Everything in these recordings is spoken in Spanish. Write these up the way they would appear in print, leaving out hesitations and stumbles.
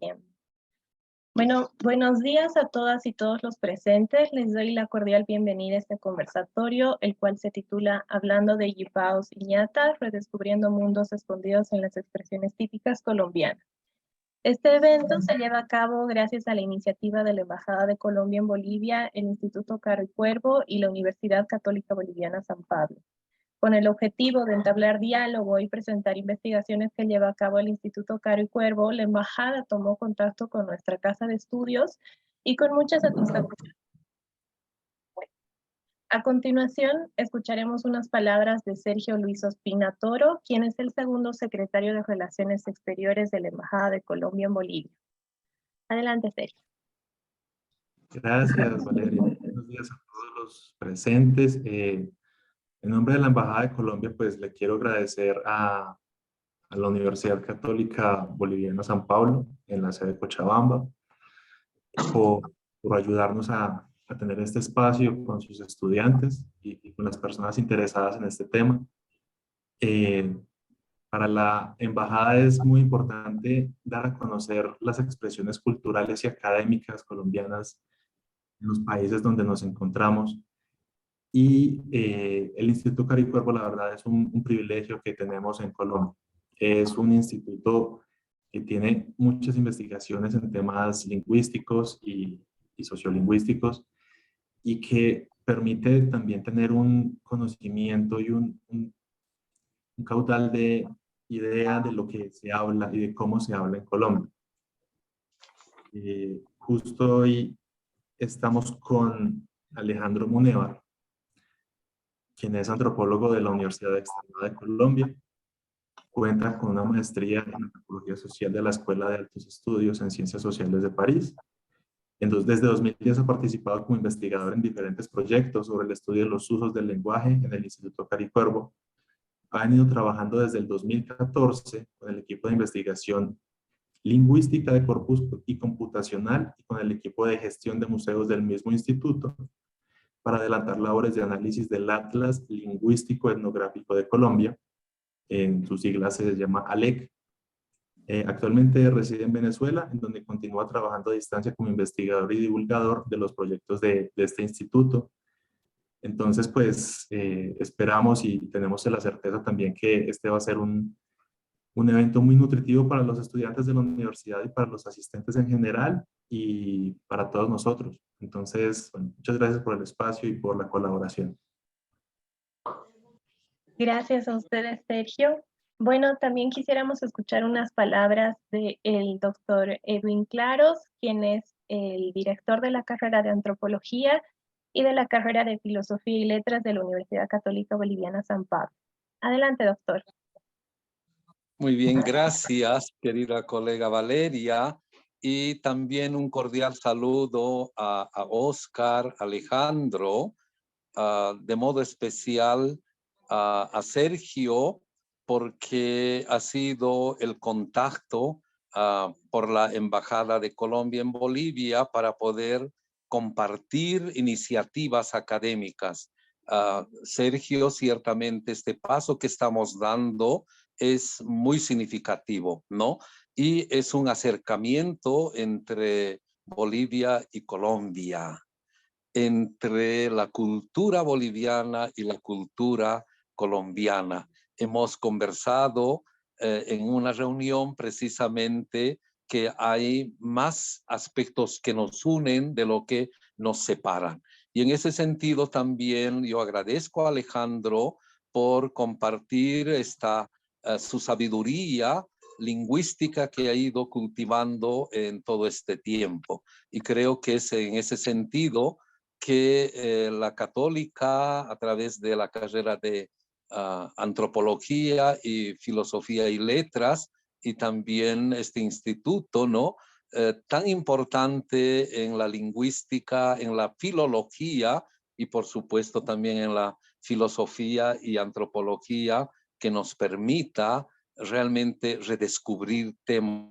Bien. Bueno, buenos días a todas y todos los presentes. Les doy la cordial bienvenida a este conversatorio, el cual se titula Hablando de Yipaos y ñatas, redescubriendo mundos escondidos en las expresiones típicas colombianas. Este evento se lleva a cabo gracias a la iniciativa de la Embajada de Colombia en Bolivia, el Instituto Caro y Cuervo y la Universidad Católica Boliviana San Pablo, con el objetivo de entablar diálogo y presentar investigaciones que lleva a cabo el Instituto Caro y Cuervo. La Embajada tomó contacto con nuestra casa de estudios y con mucha satisfacción. A continuación, escucharemos unas palabras de Sergio Luis Ospina Toro, quien es el segundo secretario de Relaciones Exteriores de la Embajada de Colombia en Bolivia. Adelante, Sergio. Gracias, Valeria. Buenos días a todos los presentes. En nombre de la Embajada de Colombia, pues le quiero agradecer a la Universidad Católica Boliviana San Pablo, en la sede de Cochabamba, por ayudarnos a tener este espacio con sus estudiantes y con las personas interesadas en este tema. Para la Embajada es muy importante dar a conocer las expresiones culturales y académicas colombianas en los países donde nos encontramos. Y el Instituto Caro y Cuervo, la verdad, es un privilegio que tenemos en Colombia. Es un instituto que tiene muchas investigaciones en temas lingüísticos y sociolingüísticos y que permite también tener un conocimiento y un caudal de idea de lo que se habla y de cómo se habla en Colombia. Justo hoy estamos con Alejandro Munevar, quien es antropólogo de la Universidad Externada de Colombia. Cuenta con una maestría en antropología social de la Escuela de Altos Estudios en Ciencias Sociales de París. Entonces, desde 2010 ha participado como investigador en diferentes proyectos sobre el estudio de los usos del lenguaje en el Instituto Caro y Cuervo. Ha venido trabajando desde el 2014 con el equipo de investigación lingüística de corpus y computacional y con el equipo de gestión de museos del mismo instituto para adelantar labores de análisis del Atlas Lingüístico Etnográfico de Colombia. En sus siglas se llama ALEC. Actualmente reside en Venezuela, en donde continúa trabajando a distancia como investigador y divulgador de los proyectos de este instituto. Entonces, pues, esperamos y tenemos la certeza también que este va a ser un evento muy nutritivo para los estudiantes de la universidad y para los asistentes en general y para todos nosotros. Entonces, bueno, muchas gracias por el espacio y por la colaboración. Gracias a ustedes, Sergio. Bueno, también quisiéramos escuchar unas palabras del doctor Edwin Claros, quien es el director de la carrera de Antropología y de la carrera de Filosofía y Letras de la Universidad Católica Boliviana San Pablo. Adelante, doctor. Muy bien, gracias, querida colega Valeria. Y también un cordial saludo a Oscar, Alejandro, de modo especial a Sergio, porque ha sido el contacto por la Embajada de Colombia en Bolivia para poder compartir iniciativas académicas. Sergio, ciertamente este paso que estamos dando es muy significativo, ¿no? Y es un acercamiento entre Bolivia y Colombia, entre la cultura boliviana y la cultura colombiana. Hemos conversado en una reunión precisamente que hay más aspectos que nos unen de lo que nos separan. Y en ese sentido también yo agradezco a Alejandro por compartir su sabiduría lingüística que ha ido cultivando en todo este tiempo. Y creo que es en ese sentido que la Católica, a través de la carrera de Antropología y Filosofía y Letras, y también este instituto, ¿no? Tan importante en la lingüística, en la filología y por supuesto también en la filosofía y antropología, que nos permita realmente redescubrir temas.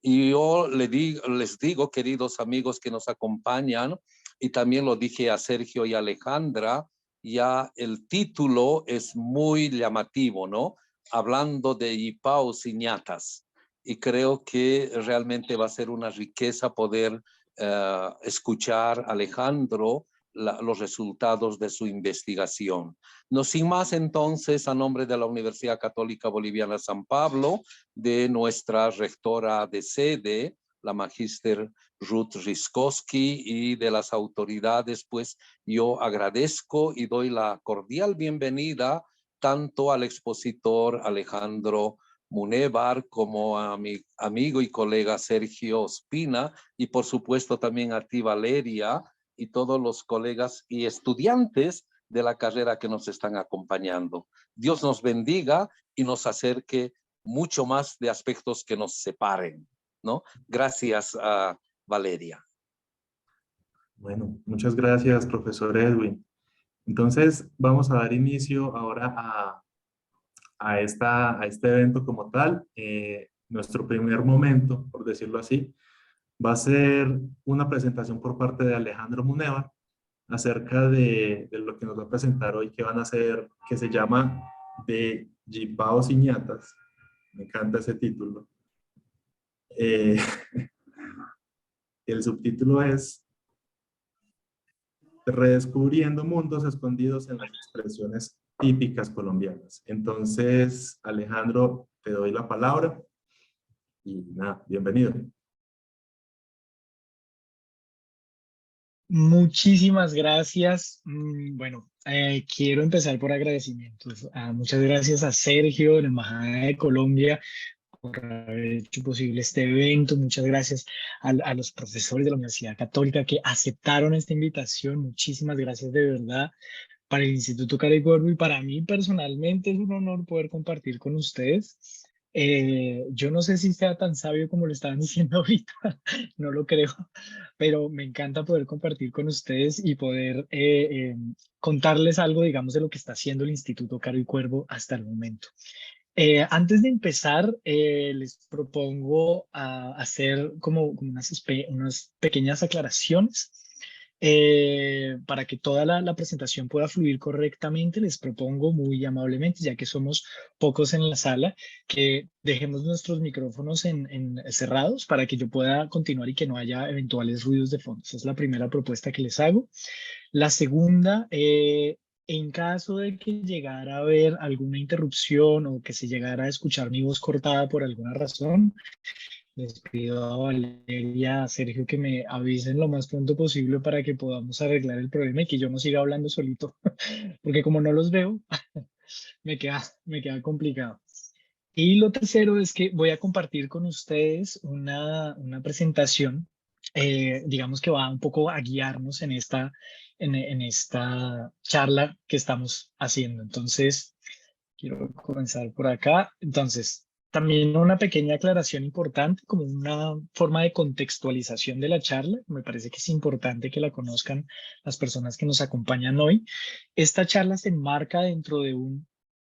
Y yo les digo, queridos amigos que nos acompañan, y también lo dije a Sergio y Alejandra, ya el título es muy llamativo, ¿no? Hablando de Yipaos y ñatas. y creo que realmente va a ser una riqueza poder escuchar a Alejandro los resultados de su investigación. No sin más, entonces, a nombre de la Universidad Católica Boliviana San Pablo, de nuestra rectora de sede, la magíster Ruth Ryskowski, y de las autoridades, pues yo agradezco y doy la cordial bienvenida tanto al expositor Alejandro Munévar como a mi amigo y colega Sergio Ospina, y por supuesto también a ti, Valeria, y todos los colegas y estudiantes de la carrera que nos están acompañando. Dios nos bendiga y nos acerque mucho más de aspectos que nos separen, ¿no? Gracias a Valeria. Bueno, muchas gracias, profesor Edwin. Entonces, vamos a dar inicio ahora a este evento como tal. Nuestro primer momento, por decirlo así, va a ser una presentación por parte de Alejandro Munévar acerca de lo que nos va a presentar hoy, que van a hacer, que se llama de Jipaos y ñatas. Me encanta ese título. El subtítulo es Redescubriendo mundos escondidos en las expresiones típicas colombianas. Entonces, Alejandro, te doy la palabra y nada, bienvenido. Muchísimas gracias. Bueno, quiero empezar por agradecimientos. Muchas gracias a Sergio, de la Embajada de Colombia, por haber hecho posible este evento. Muchas gracias a los profesores de la Universidad Católica que aceptaron esta invitación. Muchísimas gracias de verdad. Para el Instituto Caro y Cuervo y para mí personalmente es un honor poder compartir con ustedes. Yo no sé si sea tan sabio como lo estaban diciendo ahorita, no lo creo, pero me encanta poder compartir con ustedes y poder contarles algo, digamos, de lo que está haciendo el Instituto Caro y Cuervo hasta el momento. Antes de empezar, les propongo hacer como unas pequeñas aclaraciones. Para que toda la presentación pueda fluir correctamente, les propongo muy amablemente, ya que somos pocos en la sala, que dejemos nuestros micrófonos cerrados para que yo pueda continuar y que no haya eventuales ruidos de fondo. Esa es la primera propuesta que les hago. La segunda, en caso de que llegara a haber alguna interrupción o que se llegara a escuchar mi voz cortada por alguna razón, les pido a Valeria, a Sergio que me avisen lo más pronto posible para que podamos arreglar el problema y que yo no siga hablando solito, porque como no los veo, me queda complicado. Y lo tercero es que voy a compartir con ustedes una presentación, digamos que va un poco a guiarnos en esta charla que estamos haciendo. Entonces, quiero comenzar por acá. Entonces, también una pequeña aclaración importante, como una forma de contextualización de la charla. Me parece que es importante que la conozcan las personas que nos acompañan hoy. Esta charla se enmarca dentro de un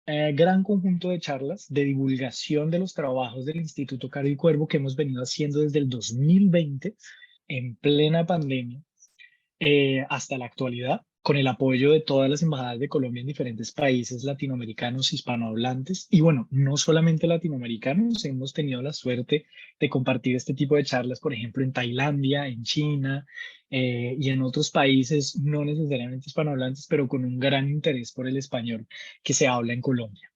gran conjunto de charlas de divulgación de los trabajos del Instituto Caro y Cuervo que hemos venido haciendo desde el 2020, en plena pandemia, hasta la actualidad, con el apoyo de todas las embajadas de Colombia en diferentes países latinoamericanos hispanohablantes. Y bueno, no solamente latinoamericanos, hemos tenido la suerte de compartir este tipo de charlas, por ejemplo, en Tailandia, en China y en otros países no necesariamente hispanohablantes, pero con un gran interés por el español que se habla en Colombia.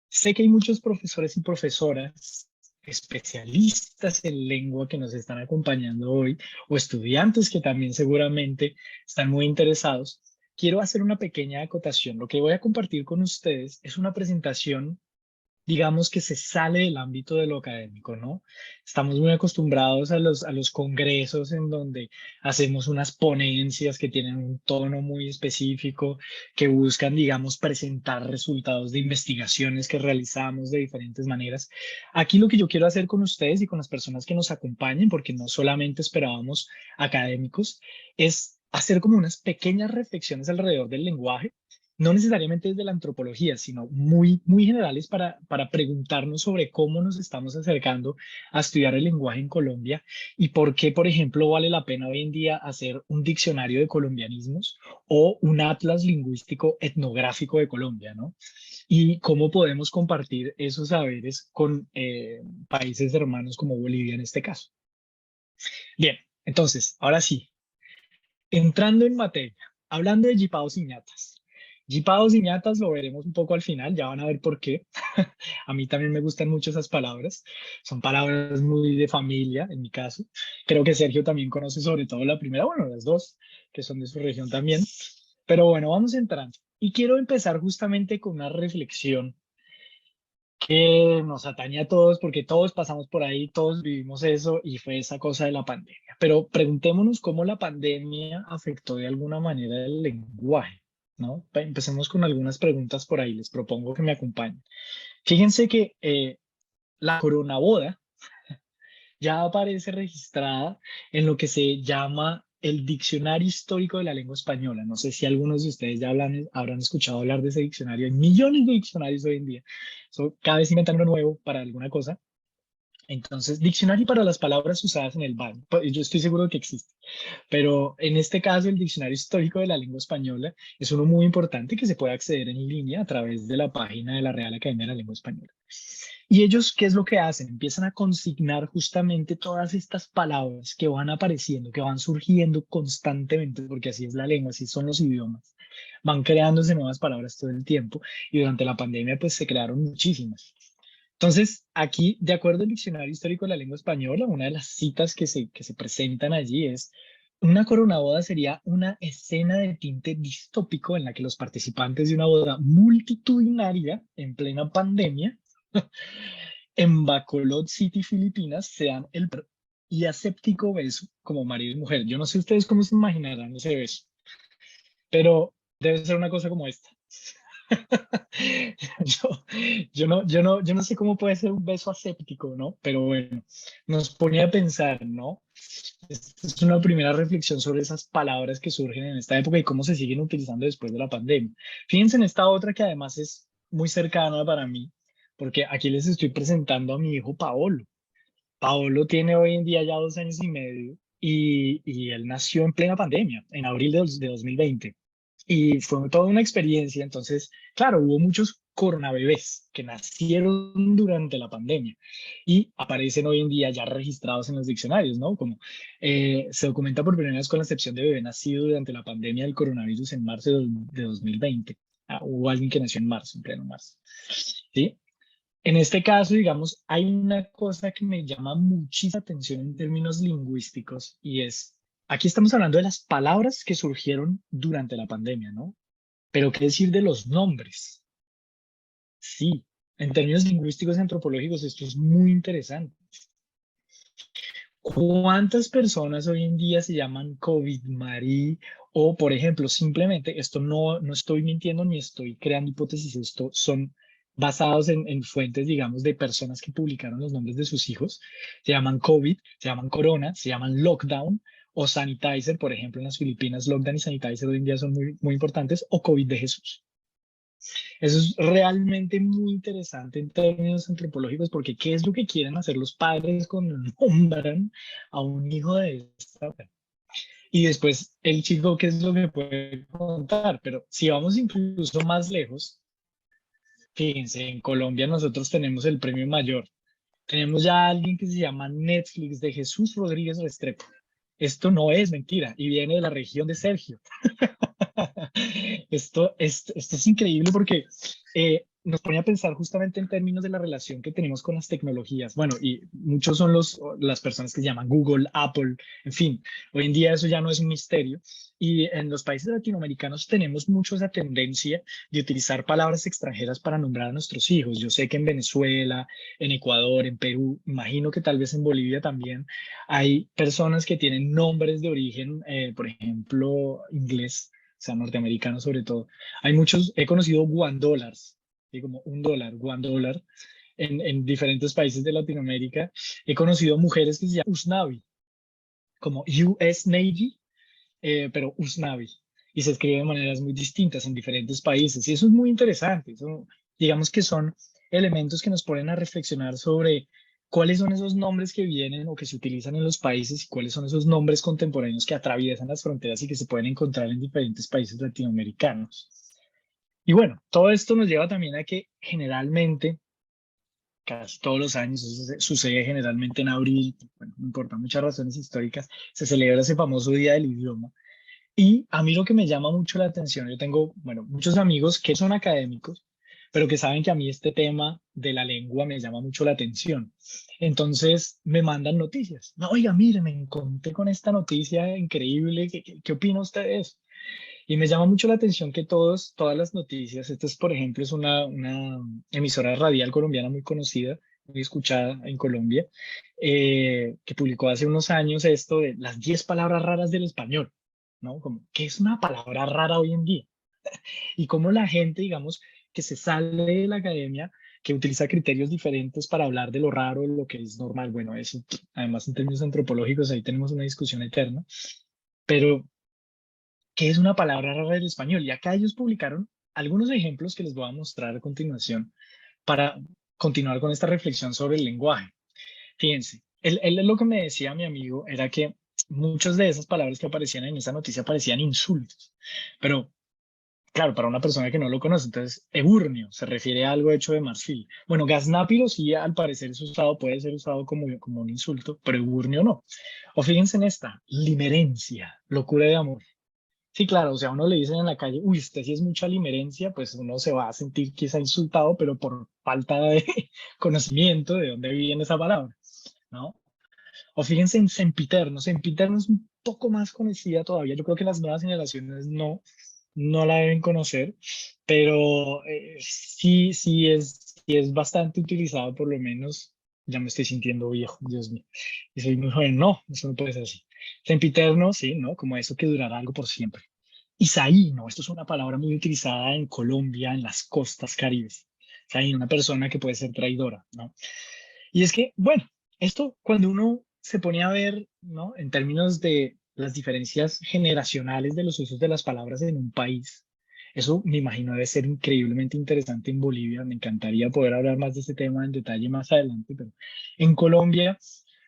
Sé que hay muchos profesores y profesoras especialistas en lengua que nos están acompañando hoy, o estudiantes que también seguramente están muy interesados. Quiero hacer una pequeña acotación. Lo que voy a compartir con ustedes es una presentación, digamos, que se sale del ámbito de lo académico, ¿no? Estamos muy acostumbrados a los congresos en donde hacemos unas ponencias que tienen un tono muy específico, que buscan, digamos, presentar resultados de investigaciones que realizamos de diferentes maneras. Aquí lo que yo quiero hacer con ustedes y con las personas que nos acompañen, porque no solamente esperábamos académicos, es hacer como unas pequeñas reflexiones alrededor del lenguaje, no necesariamente desde la antropología, sino muy, muy generales para preguntarnos sobre cómo nos estamos acercando a estudiar el lenguaje en Colombia y por qué, por ejemplo, vale la pena hoy en día hacer un diccionario de colombianismos o un atlas lingüístico etnográfico de Colombia, ¿no? Y cómo podemos compartir esos saberes con países hermanos como Bolivia en este caso. Bien, entonces, ahora sí, entrando en materia, hablando de jipaos y ñatas. Jipaos y ñatas lo veremos un poco al final, ya van a ver por qué. A mí también me gustan mucho esas palabras. Son palabras muy de familia, en mi caso. Creo que Sergio también conoce sobre todo la primera, bueno, las dos, que son de su región también. Pero bueno, vamos entrando. Y quiero empezar justamente con una reflexión que nos atañe a todos, porque todos pasamos por ahí, todos vivimos eso, y fue esa cosa de la pandemia. Pero preguntémonos cómo la pandemia afectó de alguna manera el lenguaje, ¿no? Empecemos con algunas preguntas por ahí, les propongo que me acompañen. Fíjense que la coronaboda ya aparece registrada en lo que se llama el Diccionario Histórico de la Lengua Española. No sé si algunos de ustedes ya habrán escuchado hablar de ese diccionario. Hay millones de diccionarios hoy en día. Cada vez inventan uno nuevo para alguna cosa. Entonces, diccionario para las palabras usadas en el baño. Pues, yo estoy seguro de que existe. Pero en este caso, el Diccionario Histórico de la Lengua Española es uno muy importante que se puede acceder en línea a través de la página de la Real Academia de la Lengua Española. Y ellos, ¿qué es lo que hacen? Empiezan a consignar justamente todas estas palabras que van apareciendo, que van surgiendo constantemente, porque así es la lengua, así son los idiomas. Van creándose nuevas palabras todo el tiempo y durante la pandemia pues se crearon muchísimas. Entonces, aquí, de acuerdo al Diccionario Histórico de la Lengua Española, una de las citas que se presentan allí es: una coronaboda sería una escena de tinte distópico en la que los participantes de una boda multitudinaria en plena pandemia en Bacolod City, Filipinas, se dan el y aséptico beso como marido y mujer. Yo no sé ustedes cómo se imaginarán ese beso, pero debe ser una cosa como esta. yo no sé cómo puede ser un beso aséptico, ¿no? Pero bueno, nos pone a pensar, ¿no? Esta es una primera reflexión sobre esas palabras que surgen en esta época y cómo se siguen utilizando después de la pandemia. Fíjense en esta otra que además es muy cercana para mí, porque aquí les estoy presentando a mi hijo Paolo. Paolo tiene hoy en día ya 2 años y medio y él nació en plena pandemia, en abril de 2020. Y fue toda una experiencia. Entonces, claro, hubo muchos coronabebés que nacieron durante la pandemia y aparecen hoy en día ya registrados en los diccionarios, ¿no? Como se documenta por primera vez con la excepción de bebé nacido durante la pandemia del coronavirus en marzo de 2020. Hubo alguien que nació en marzo, en pleno marzo. ¿Sí? En este caso, digamos, hay una cosa que me llama muchísima atención en términos lingüísticos y es, aquí estamos hablando de las palabras que surgieron durante la pandemia, ¿no? Pero ¿qué decir de los nombres? Sí, en términos lingüísticos y antropológicos esto es muy interesante. ¿Cuántas personas hoy en día se llaman COVID-Marí? O, por ejemplo, simplemente, esto no estoy mintiendo ni estoy creando hipótesis, esto son basados en fuentes, digamos, de personas que publicaron los nombres de sus hijos. Se llaman COVID, se llaman Corona, se llaman Lockdown o Sanitizer, por ejemplo, en las Filipinas, Lockdown y Sanitizer hoy en día son muy, muy importantes, o COVID de Jesús. Eso es realmente muy interesante en términos antropológicos, porque ¿qué es lo que quieren hacer los padres cuando nombran a un hijo de esta? Y después el chico, ¿qué es lo que puede contar? Pero si vamos incluso más lejos, fíjense, en Colombia nosotros tenemos el premio mayor. Tenemos ya a alguien que se llama Netflix, de Jesús Rodríguez Restrepo. Esto no es mentira y viene de la región de Sergio. Esto es increíble porque nos pone a pensar justamente en términos de la relación que tenemos con las tecnologías. Bueno, y muchos son las personas que se llaman Google, Apple, en fin, hoy en día eso ya no es un misterio. Y en los países latinoamericanos tenemos mucho esa tendencia de utilizar palabras extranjeras para nombrar a nuestros hijos. Yo sé que en Venezuela, en Ecuador, en Perú, imagino que tal vez en Bolivia también hay personas que tienen nombres de origen, por ejemplo, inglés, o sea, norteamericanos sobre todo. Hay muchos, he conocido $1, ¿sí? Como $1, $1, en diferentes países de Latinoamérica. He conocido mujeres que se llaman Usnavi, como US Navy, pero Usnavi. y se escribe de maneras muy distintas en diferentes países. Y eso es muy interesante. Eso, digamos que son elementos que nos ponen a reflexionar sobre cuáles son esos nombres que vienen o que se utilizan en los países y cuáles son esos nombres contemporáneos que atraviesan las fronteras y que se pueden encontrar en diferentes países latinoamericanos. Y bueno, todo esto nos lleva también a que generalmente, casi todos los años, eso sucede generalmente en abril, bueno, no importa, muchas razones históricas, se celebra ese famoso Día del Idioma. Y a mí lo que me llama mucho la atención, yo tengo, bueno, muchos amigos que son académicos, pero que saben que a mí este tema de la lengua me llama mucho la atención. Entonces me mandan noticias. No, oiga, mire, me encontré con esta noticia increíble. ¿Qué opina usted de eso? Y me llama mucho la atención que todas las noticias, esta es, por ejemplo, es una emisora radial colombiana muy conocida, muy escuchada en Colombia, que publicó hace unos años esto de las 10 palabras raras del español, ¿no? Como, ¿qué es una palabra rara hoy en día? Y cómo la gente, digamos, que se sale de la academia, que utiliza criterios diferentes para hablar de lo raro, lo que es normal. Bueno, eso, además, en términos antropológicos, ahí tenemos una discusión eterna. Pero ¿qué es una palabra rara del español? Y acá ellos publicaron algunos ejemplos que les voy a mostrar a continuación para continuar con esta reflexión sobre el lenguaje. Fíjense, él lo que me decía mi amigo era que muchas de esas palabras que aparecían en esa noticia parecían insultos, pero claro, para una persona que no lo conoce, entonces eburnio se refiere a algo hecho de marfil. Bueno, gaznápiro sí al parecer es usado, puede ser usado como un insulto, pero eburnio no. O fíjense en esta, limerencia, locura de amor. Sí, claro, o sea, a uno le dicen en la calle, uy, usted sí es mucha limerencia, pues uno se va a sentir quizá insultado, pero por falta de conocimiento de dónde viene esa palabra, ¿no? O fíjense en sempiterno. Sempiterno es un poco más conocida todavía. Yo creo que las nuevas generaciones no la deben conocer, pero sí es bastante utilizada, por lo menos. Ya me estoy sintiendo viejo, Dios mío. Y soy muy joven. No, eso no puede ser así. Sempiterno, sí, ¿no? Como eso que durará algo por siempre. Isaí, no, esto es una palabra muy utilizada en Colombia, en las costas caribes. Isaí, una persona que puede ser traidora, ¿no? Y es que, bueno, esto cuando uno se pone a ver, ¿no? En términos de las diferencias generacionales de los usos de las palabras en un país, eso me imagino debe ser increíblemente interesante en Bolivia. Me encantaría poder hablar más de este tema en detalle más adelante, pero en Colombia,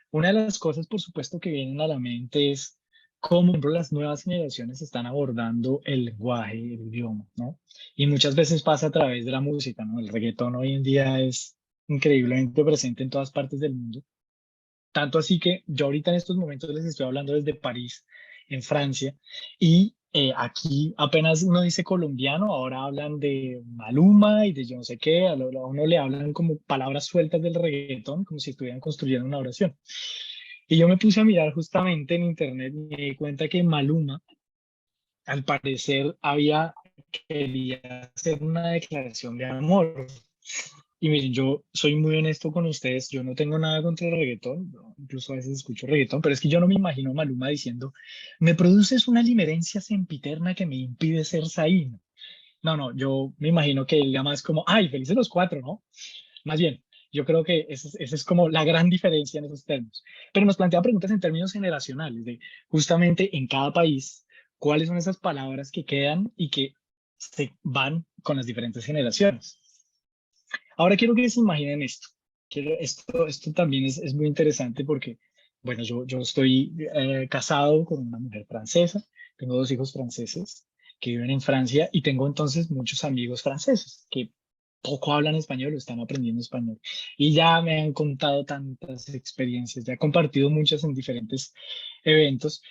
una de las cosas, por supuesto, que vienen a la mente es cómo, por ejemplo, las nuevas generaciones están abordando el lenguaje, el idioma, ¿no? Y muchas veces pasa a través de la música, ¿no? El reggaetón hoy en día es increíblemente presente en todas partes del mundo. Tanto así que yo ahorita en estos momentos les estoy hablando desde París, en Francia, y aquí apenas uno dice colombiano, ahora hablan de Maluma y de yo no sé qué, a uno le hablan como palabras sueltas del reggaetón, como si estuvieran construyendo una oración. Y yo me puse a mirar justamente en internet y me di cuenta que Maluma, al parecer, quería hacer una declaración de amor. Y miren, yo soy muy honesto con ustedes, yo no tengo nada contra el reggaetón, incluso a veces escucho reggaetón, pero es que yo no me imagino a Maluma diciendo, me produces una limerencia sempiterna que me impide ser Zayn. No, no, yo me imagino que él diga más como, ay, felices los cuatro, ¿no? Más bien, yo creo que esa es como la gran diferencia en esos términos. Pero nos plantea preguntas en términos generacionales, de justamente en cada país, cuáles son esas palabras que quedan y que se van con las diferentes generaciones. Ahora quiero que se imaginen esto. Esto también es muy interesante porque, bueno, yo estoy casado con una mujer francesa, tengo dos hijos franceses que viven en Francia y tengo entonces muchos amigos franceses que poco hablan español o están aprendiendo español. Y ya me han contado tantas experiencias, ya he compartido muchas en diferentes eventos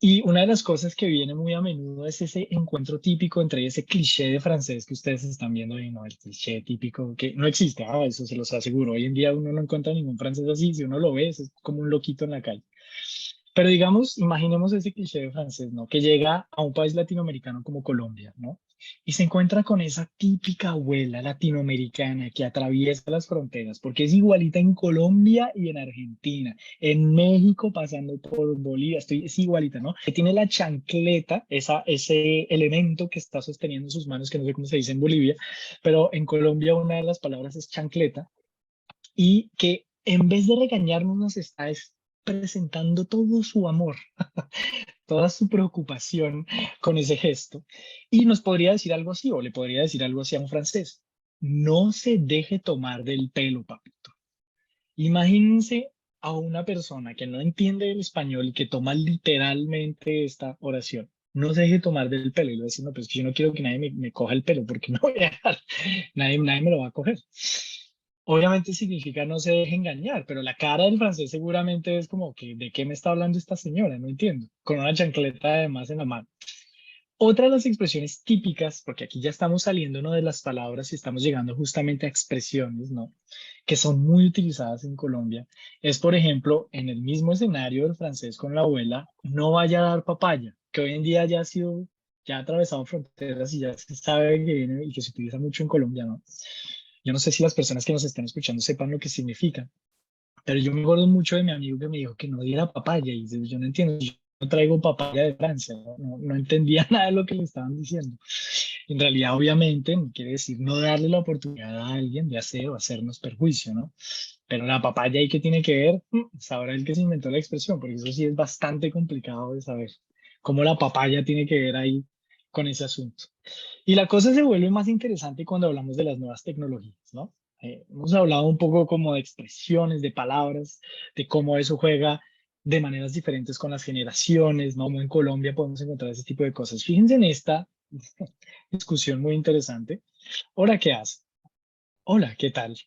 y una de las cosas que viene muy a menudo es ese encuentro típico entre ese cliché de francés que ustedes están viendo y no, el cliché típico que no existe, eso se los aseguro. Hoy en día uno no encuentra ningún francés así, si uno lo ve es como un loquito en la calle. Pero digamos, imaginemos ese cliché de francés, ¿no? Que llega a un país latinoamericano como Colombia, ¿no? Y se encuentra con esa típica abuela latinoamericana que atraviesa las fronteras, porque es igualita en Colombia y en Argentina, en México pasando por Bolivia, es igualita, ¿no? Que tiene la chancleta, ese elemento que está sosteniendo en sus manos, que no sé cómo se dice en Bolivia, pero en Colombia una de las palabras es chancleta, y que en vez de regañarnos nos está presentando todo su amor, toda su preocupación con ese gesto. Y nos podría decir algo así, o le podría decir algo así a un francés. No se deje tomar del pelo, papito. Imagínense a una persona que no entiende el español y que toma literalmente esta oración. No se deje tomar del pelo. Y le dice, no, pues yo no quiero que nadie me coja el pelo porque no voy a dejar, nadie me lo va a coger. Obviamente significa no se deje engañar, pero la cara del francés seguramente es como que, ¿de qué me está hablando esta señora? No entiendo. Con una chancleta además en la mano. Otra de las expresiones típicas, porque aquí ya estamos saliendo, ¿no?, de las palabras y estamos llegando justamente a expresiones, ¿no?, que son muy utilizadas en Colombia, es, por ejemplo, en el mismo escenario del francés con la abuela, no vaya a dar papaya, que hoy en día ya ha sido, ya ha atravesado fronteras y ya se sabe que viene y que se utiliza mucho en Colombia, ¿no? Yo no sé si las personas que nos están escuchando sepan lo que significa, pero yo me acuerdo mucho de mi amigo que me dijo que no diera papaya y yo no entiendo, yo no traigo papaya de Francia, no entendía nada de lo que le estaban diciendo. En realidad, obviamente, no quiere decir no darle la oportunidad a alguien de hacer o hacernos perjuicio, ¿no? Pero la papaya ahí que tiene que ver, sabrá el que se inventó la expresión, porque eso sí es bastante complicado de saber cómo la papaya tiene que ver ahí con ese asunto. Y la cosa se vuelve más interesante cuando hablamos de las nuevas tecnologías, ¿no? Hemos hablado un poco como de expresiones, de palabras, de cómo eso juega de maneras diferentes con las generaciones, ¿no? Como en Colombia podemos encontrar ese tipo de cosas. Fíjense en esta discusión muy interesante. Hola, ¿qué hace? Hola, ¿qué tal?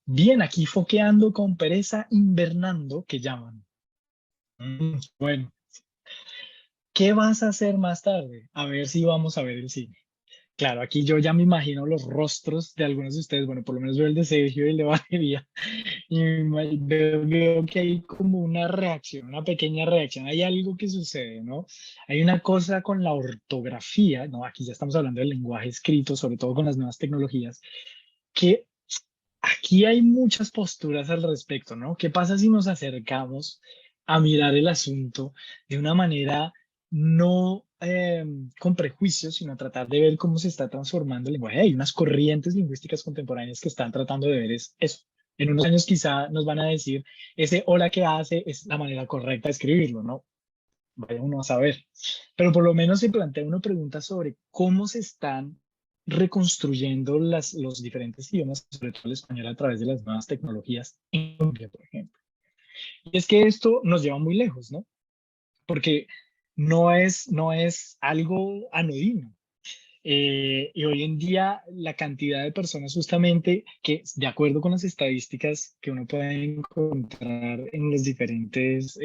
Bien, aquí foqueando con pereza, invernando, que llaman. Bueno, ¿qué vas a hacer más tarde? A ver si vamos a ver el cine. Claro, aquí yo ya me imagino los rostros de algunos de ustedes, bueno, por lo menos veo el de Sergio y el de Valeria, y veo que hay como una reacción, una pequeña reacción, hay algo que sucede, ¿no? Hay una cosa con la ortografía, ¿no? Aquí ya estamos hablando del lenguaje escrito, sobre todo con las nuevas tecnologías, que aquí hay muchas posturas al respecto, ¿no? ¿Qué pasa si nos acercamos a mirar el asunto de una manera no con prejuicios, sino a tratar de ver cómo se está transformando el lenguaje? Hay unas corrientes lingüísticas contemporáneas que están tratando de ver eso. En unos años quizá nos van a decir, ese hola que hace es la manera correcta de escribirlo, ¿no? Vaya uno a saber. Pero por lo menos se plantea una pregunta sobre cómo se están reconstruyendo los diferentes idiomas, sobre todo el español, a través de las nuevas tecnologías en Colombia, por ejemplo. Y es que esto nos lleva muy lejos, ¿no? Porque no es algo anodino. Y hoy en día la cantidad de personas justamente que, de acuerdo con las estadísticas que uno puede encontrar en las diferentes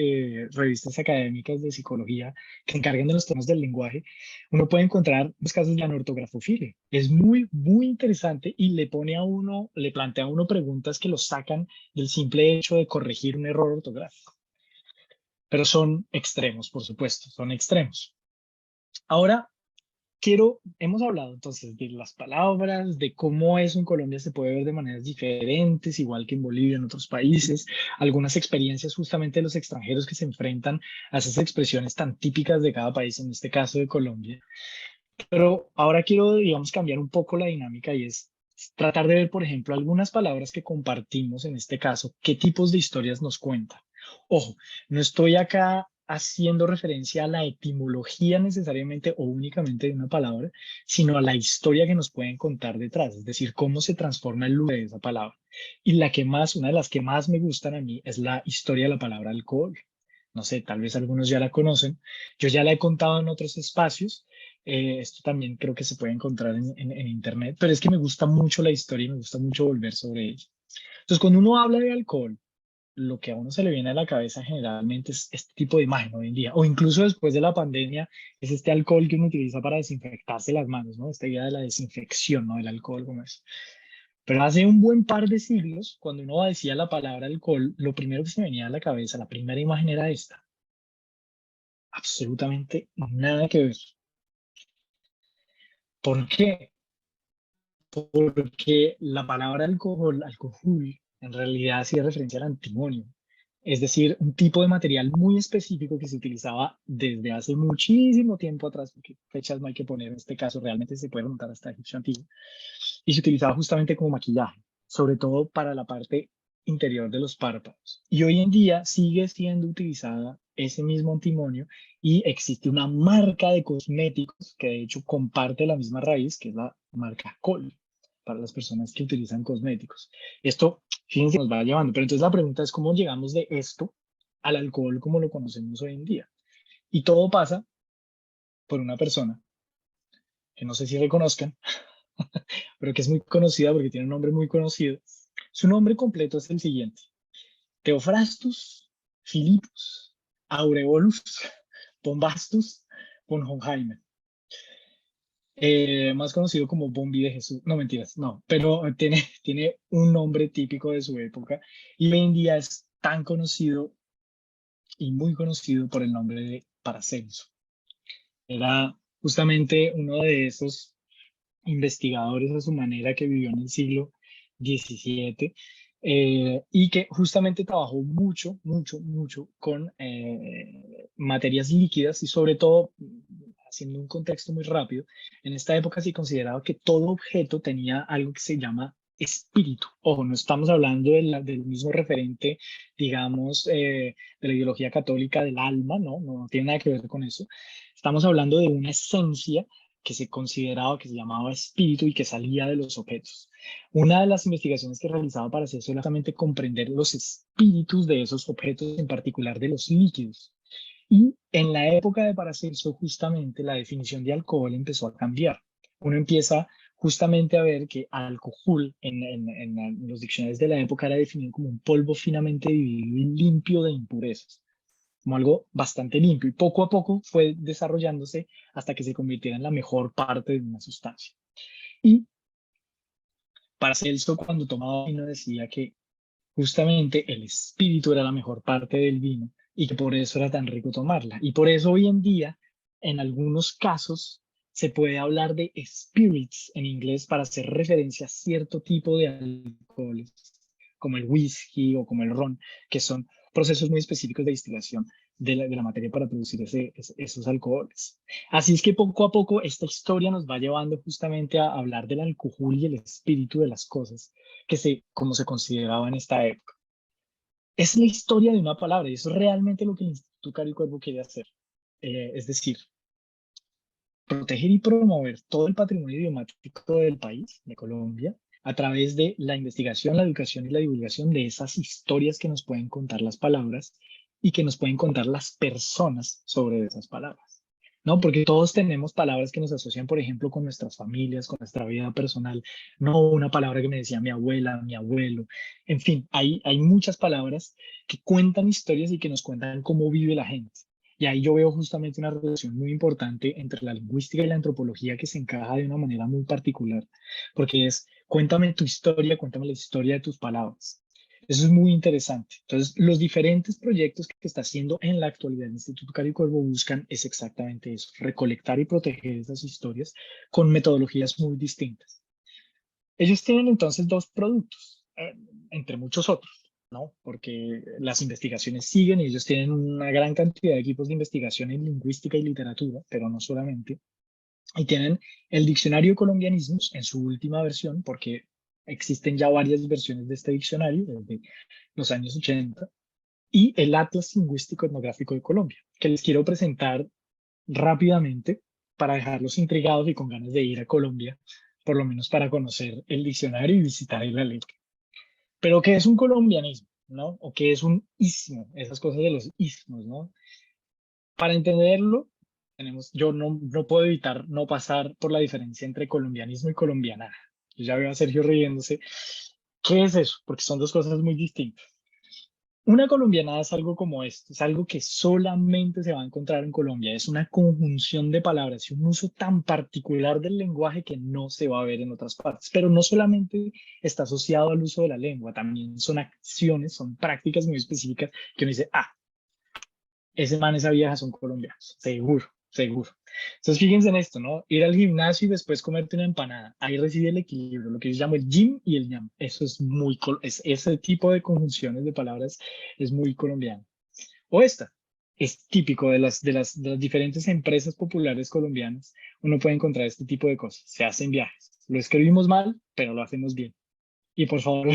revistas académicas de psicología que encargan de los temas del lenguaje, uno puede encontrar los casos de anortografofilia. Es muy, muy interesante y le pone a uno, le plantea a uno preguntas que lo sacan del simple hecho de corregir un error ortográfico. Pero son extremos, por supuesto, son extremos. Ahora, hemos hablado entonces de las palabras, de cómo eso en Colombia se puede ver de maneras diferentes, igual que en Bolivia, en otros países, algunas experiencias justamente de los extranjeros que se enfrentan a esas expresiones tan típicas de cada país, en este caso de Colombia. Pero ahora quiero, digamos, cambiar un poco la dinámica y es tratar de ver, por ejemplo, algunas palabras que compartimos en este caso, qué tipos de historias nos cuentan. Ojo, no estoy acá haciendo referencia a la etimología necesariamente o únicamente de una palabra, sino a la historia que nos pueden contar detrás, es decir, cómo se transforma el lugar de esa palabra. Y una de las que más me gustan a mí es la historia de la palabra alcohol. No sé, tal vez algunos ya la conocen. Yo ya la he contado en otros espacios. Esto también creo que se puede encontrar en internet, pero es que me gusta mucho la historia y me gusta mucho volver sobre ella. Entonces, cuando uno habla de alcohol, lo que a uno se le viene a la cabeza generalmente es este tipo de imagen hoy en día, o incluso después de la pandemia, es este alcohol que uno utiliza para desinfectarse las manos, ¿no? Esta idea de la desinfección, ¿no? Del alcohol, como es. Pero hace un buen par de siglos, cuando uno decía la palabra alcohol, lo primero que se me venía a la cabeza, la primera imagen era esta. Absolutamente nada que ver. ¿Por qué? Porque la palabra alcohol, en realidad hacía referencia al antimonio, es decir, un tipo de material muy específico que se utilizaba desde hace muchísimo tiempo atrás, porque fechas no hay que poner, en este caso realmente se puede remontar hasta egipcio antiguo, y se utilizaba justamente como maquillaje, sobre todo para la parte interior de los párpados. Y hoy en día sigue siendo utilizada ese mismo antimonio y existe una marca de cosméticos que de hecho comparte la misma raíz, que es la marca Col, para las personas que utilizan cosméticos. Esto, fíjense, nos va llevando. Pero entonces la pregunta es cómo llegamos de esto al alcohol como lo conocemos hoy en día. Y todo pasa por una persona que no sé si reconozcan, pero que es muy conocida porque tiene un nombre muy conocido. Su nombre completo es el siguiente: Theophrastus Philippus Aureolus Bombastus von Hohenheim. Más conocido como Bombi de Jesús. No, mentiras, no, pero tiene un nombre típico de su época y hoy en día es tan conocido y muy conocido por el nombre de Paracelso. Era justamente uno de esos investigadores a su manera que vivió en el siglo XVII y que justamente trabajó mucho, mucho, mucho con materias líquidas y sobre todo, haciendo un contexto muy rápido, en esta época se consideraba que todo objeto tenía algo que se llama espíritu. Ojo, no estamos hablando del mismo referente, digamos, de la ideología católica del alma, no tiene nada que ver con eso. Estamos hablando de una esencia que se consideraba, que se llamaba espíritu y que salía de los objetos. Una de las investigaciones que realizaba para hacer solamente comprender los espíritus de esos objetos, en particular de los líquidos. Y en la época de Paracelso, justamente la definición de alcohol empezó a cambiar. Uno empieza justamente a ver que alcohol en los diccionarios de la época era definido como un polvo finamente dividido y limpio de impurezas, como algo bastante limpio, y poco a poco fue desarrollándose hasta que se convirtiera en la mejor parte de una sustancia. Y Paracelso, cuando tomaba vino, decía que justamente el espíritu era la mejor parte del vino y que por eso era tan rico tomarla. Y por eso hoy en día, en algunos casos, se puede hablar de spirits en inglés para hacer referencia a cierto tipo de alcoholes, como el whisky o como el ron, que son procesos muy específicos de distilación de la materia para producir esos alcoholes. Así es que poco a poco esta historia nos va llevando justamente a hablar del alcohol y el espíritu de las cosas, como se consideraba en esta época. Es la historia de una palabra y eso es realmente lo que el Instituto Caro y Cuervo quiere hacer. Es decir, proteger y promover todo el patrimonio idiomático del país, de Colombia, a través de la investigación, la educación y la divulgación de esas historias que nos pueden contar las palabras y que nos pueden contar las personas sobre esas palabras, ¿no? Porque todos tenemos palabras que nos asocian, por ejemplo, con nuestras familias, con nuestra vida personal, no una palabra que me decía mi abuela, mi abuelo, en fin, hay muchas palabras que cuentan historias y que nos cuentan cómo vive la gente. Y ahí yo veo justamente una relación muy importante entre la lingüística y la antropología que se encaja de una manera muy particular, porque es, cuéntame tu historia, cuéntame la historia de tus palabras. Eso es muy interesante. Entonces, los diferentes proyectos que está haciendo en la actualidad el Instituto Caro y Cuervo buscan es exactamente eso, recolectar y proteger esas historias con metodologías muy distintas. Ellos tienen entonces dos productos, entre muchos otros, ¿no? Porque las investigaciones siguen y ellos tienen una gran cantidad de equipos de investigación en lingüística y literatura, pero no solamente. Y tienen el diccionario de colombianismos en su última versión, porque existen ya varias versiones de este diccionario desde los años 80, y el Atlas Lingüístico Etnográfico de Colombia, que les quiero presentar rápidamente para dejarlos intrigados y con ganas de ir a Colombia, por lo menos para conocer el diccionario y visitar la letra. Pero ¿qué es un colombianismo, no? ¿O qué es un istmo? Esas cosas de los istmos, ¿no? Para entenderlo, yo no puedo evitar no pasar por la diferencia entre colombianismo y colombianada. Yo ya veo a Sergio riéndose. ¿Qué es eso? Porque son dos cosas muy distintas. Una colombianada es algo como esto, es algo que solamente se va a encontrar en Colombia, es una conjunción de palabras y un uso tan particular del lenguaje que no se va a ver en otras partes. Pero no solamente está asociado al uso de la lengua, también son acciones, son prácticas muy específicas que uno dice, ese man, esa vieja son colombianos, seguro, seguro. Entonces fíjense en esto, ¿no? Ir al gimnasio y después comerte una empanada. Ahí reside el equilibrio, lo que yo llamo el yin y el yang. Eso es ese tipo de conjunciones de palabras es muy colombiano. O esta, es típico de las diferentes empresas populares colombianas. Uno puede encontrar este tipo de cosas. Se hacen viajes. Lo escribimos mal, pero lo hacemos bien. Y por favor,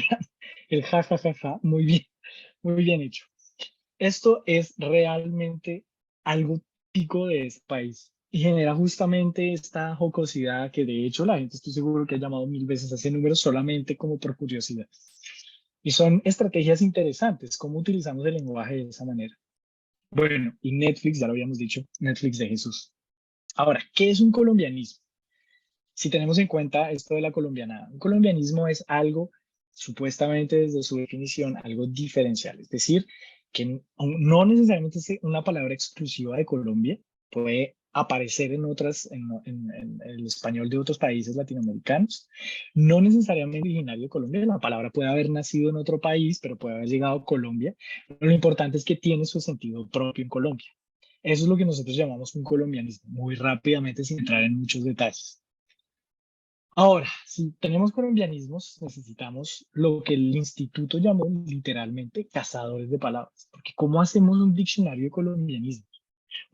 el ja, ja, ja, ja, muy bien hecho. Esto es realmente algo típico de este país y genera justamente esta jocosidad que de hecho la gente estoy seguro que ha llamado 1000 veces a ese número solamente como por curiosidad. Y son estrategias interesantes, cómo utilizamos el lenguaje de esa manera. Bueno, y Netflix, ya lo habíamos dicho, Netflix de Jesús. Ahora, ¿qué es un colombianismo? Si tenemos en cuenta esto de la colombianada, un colombianismo es algo, supuestamente desde su definición, algo diferencial, es decir, que no necesariamente es una palabra exclusiva de Colombia, puede aparecer en en el español de otros países latinoamericanos, no necesariamente originario de Colombia, la palabra puede haber nacido en otro país, pero puede haber llegado a Colombia, pero lo importante es que tiene su sentido propio en Colombia. Eso es lo que nosotros llamamos un colombianismo, muy rápidamente sin entrar en muchos detalles. Ahora, si tenemos colombianismos, necesitamos lo que el instituto llamó literalmente cazadores de palabras. Porque ¿cómo hacemos un diccionario de colombianismos?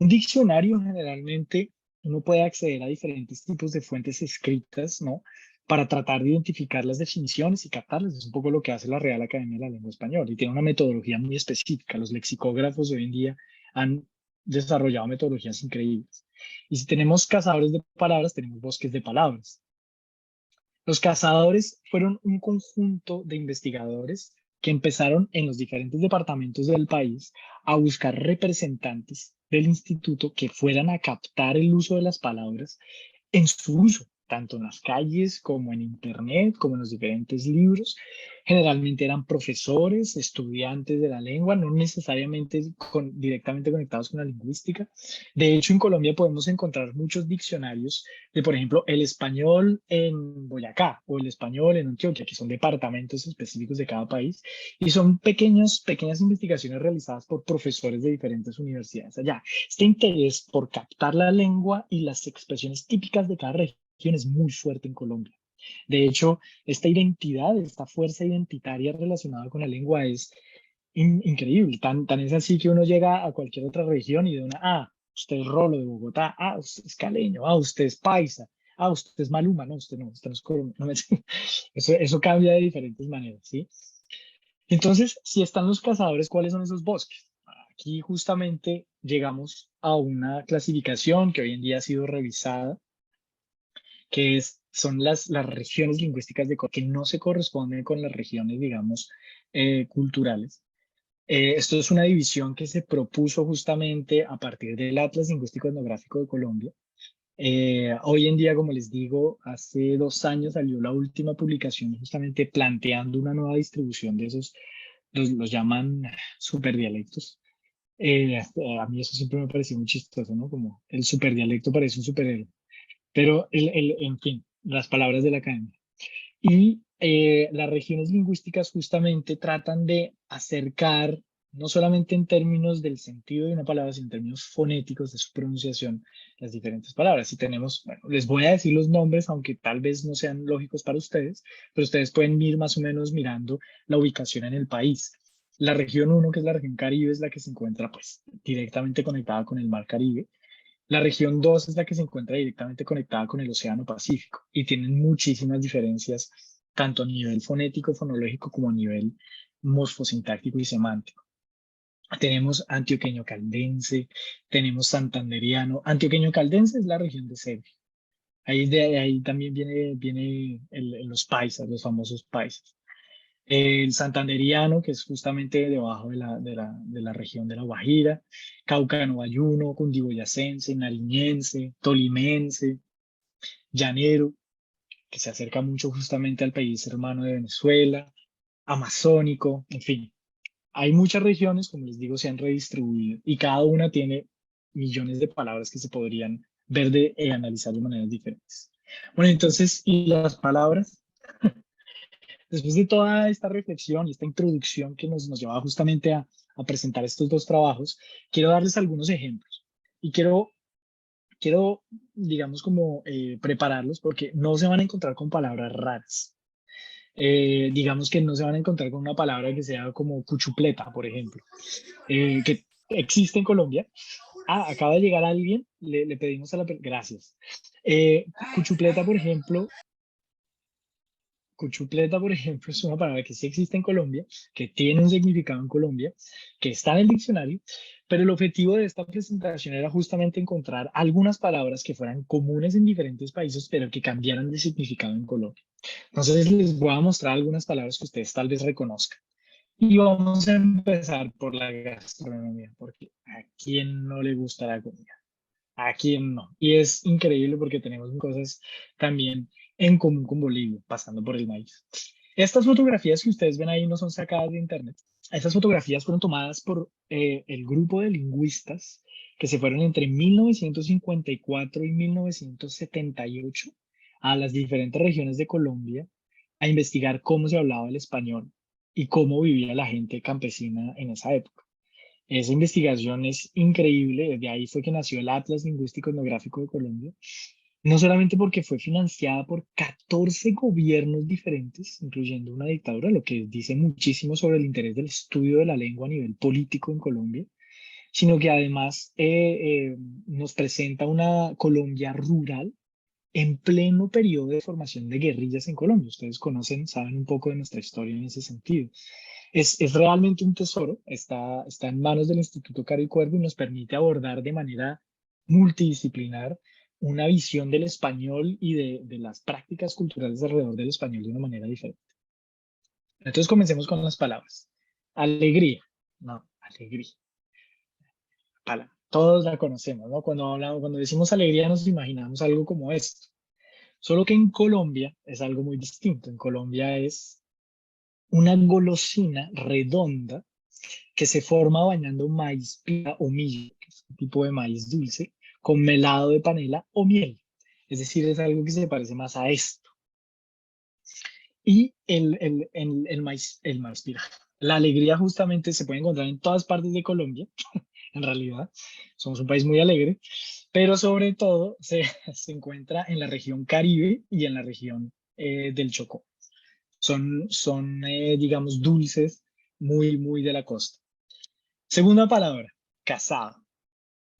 Un diccionario generalmente uno puede acceder a diferentes tipos de fuentes escritas, ¿no? Para tratar de identificar las definiciones y captarlas. Es un poco lo que hace la Real Academia de la Lengua Española y tiene una metodología muy específica. Los lexicógrafos de hoy en día han desarrollado metodologías increíbles. Y si tenemos cazadores de palabras, tenemos bosques de palabras. Los cazadores fueron un conjunto de investigadores que empezaron en los diferentes departamentos del país a buscar representantes del instituto que fueran a captar el uso de las palabras en su uso, tanto en las calles como en internet, como en los diferentes libros. Generalmente eran profesores, estudiantes de la lengua, no necesariamente directamente conectados con la lingüística. De hecho, en Colombia podemos encontrar muchos diccionarios de, por ejemplo, el español en Boyacá o el español en Antioquia, que son departamentos específicos de cada país, y son pequeñas investigaciones realizadas por profesores de diferentes universidades allá. Este interés por captar la lengua y las expresiones típicas de cada región es muy fuerte en Colombia. De hecho, esta identidad, esta fuerza identitaria relacionada con la lengua es increíble. Tan es así que uno llega a cualquier otra región y de una, usted es Rolo de Bogotá, usted es caleño, usted es paisa, usted es Maluma, no, usted no es colombiano. No, eso cambia de diferentes maneras, ¿sí? Entonces, si están los cazadores, ¿cuáles son esos bosques? Aquí justamente llegamos a una clasificación que hoy en día ha sido revisada, que son las regiones lingüísticas que no se corresponden con las regiones, digamos, culturales. Esto es una división que se propuso justamente a partir del Atlas Lingüístico Etnográfico de Colombia. Hoy en día, como les digo, hace 2 años salió la última publicación justamente planteando una nueva distribución de esos, los llaman superdialectos. A mí eso siempre me pareció muy chistoso, ¿no? Como el superdialecto parece un superhéroe. Pero, en fin, las palabras de la academia. Y las regiones lingüísticas justamente tratan de acercar, no solamente en términos del sentido de una palabra, sino en términos fonéticos de su pronunciación, las diferentes palabras. Y tenemos, bueno, les voy a decir los nombres, aunque tal vez no sean lógicos para ustedes, pero ustedes pueden ir más o menos mirando la ubicación en el país. La región 1, que es la región Caribe, es la que se encuentra pues directamente conectada con el Mar Caribe. La región 2 es la que se encuentra directamente conectada con el Océano Pacífico y tienen muchísimas diferencias, tanto a nivel fonético, fonológico, como a nivel morfosintáctico y semántico. Tenemos antioqueño caldense, tenemos santanderiano. Antioqueño caldense es la región de Serbia. Ahí también viene los paisas, los famosos paisas. El santanderiano, que es justamente debajo de la región de La Guajira, caucano-bayuno, cundiboyacense, nariñense, tolimense, llanero, que se acerca mucho justamente al país hermano de Venezuela, amazónico, en fin. Hay muchas regiones, como les digo, se han redistribuido y cada una tiene millones de palabras que se podrían ver y analizar de maneras diferentes. Bueno, entonces, ¿y las palabras? Después de toda esta reflexión y esta introducción que nos llevaba justamente a presentar estos dos trabajos, quiero darles algunos ejemplos y quiero digamos, como prepararlos porque no se van a encontrar con palabras raras. Digamos que no se van a encontrar con una palabra que sea como cuchupleta, por ejemplo, que existe en Colombia. Acaba de llegar alguien, le pedimos a la... Gracias. Cuchupleta, por ejemplo, Cuchupleta, por ejemplo, es una palabra que sí existe en Colombia, que tiene un significado en Colombia, que está en el diccionario, pero el objetivo de esta presentación era justamente encontrar algunas palabras que fueran comunes en diferentes países, pero que cambiaran de significado en Colombia. Entonces les voy a mostrar algunas palabras que ustedes tal vez reconozcan. Y vamos a empezar por la gastronomía, porque ¿a quién no le gusta la comida? ¿A quién no? Y es increíble porque tenemos cosas también en común con Bolivia, pasando por el maíz. Estas fotografías que ustedes ven ahí no son sacadas de internet. Estas fotografías fueron tomadas por el grupo de lingüistas que se fueron entre 1954 y 1978 a las diferentes regiones de Colombia a investigar cómo se hablaba el español y cómo vivía la gente campesina en esa época. Esa investigación es increíble, desde ahí fue que nació el Atlas Lingüístico Etnográfico de Colombia, no solamente porque fue financiada por 14 gobiernos diferentes, incluyendo una dictadura, lo que dice muchísimo sobre el interés del estudio de la lengua a nivel político en Colombia, sino que además nos presenta una Colombia rural en pleno periodo de formación de guerrillas en Colombia. Ustedes conocen, saben un poco de nuestra historia en ese sentido. Es realmente un tesoro, está en manos del Instituto Caro y Cuervo y nos permite abordar de manera multidisciplinar una visión del español y de las prácticas culturales alrededor del español de una manera diferente. Entonces comencemos con las palabras. Alegría, no, alegría. Todos la conocemos, ¿no? Cuando decimos alegría nos imaginamos algo como esto. Solo que en Colombia es algo muy distinto. En Colombia es una golosina redonda que se forma bañando maíz pira o millo, que es un tipo de maíz dulce, con melado de panela o miel. Es decir, es algo que se parece más a esto. Y el maíz pira. La alegría justamente se puede encontrar en todas partes de Colombia, en realidad. Somos un país muy alegre, pero sobre todo se encuentra en la región Caribe y en la región del Chocó. Son digamos, dulces muy de la costa. Segunda palabra, casado.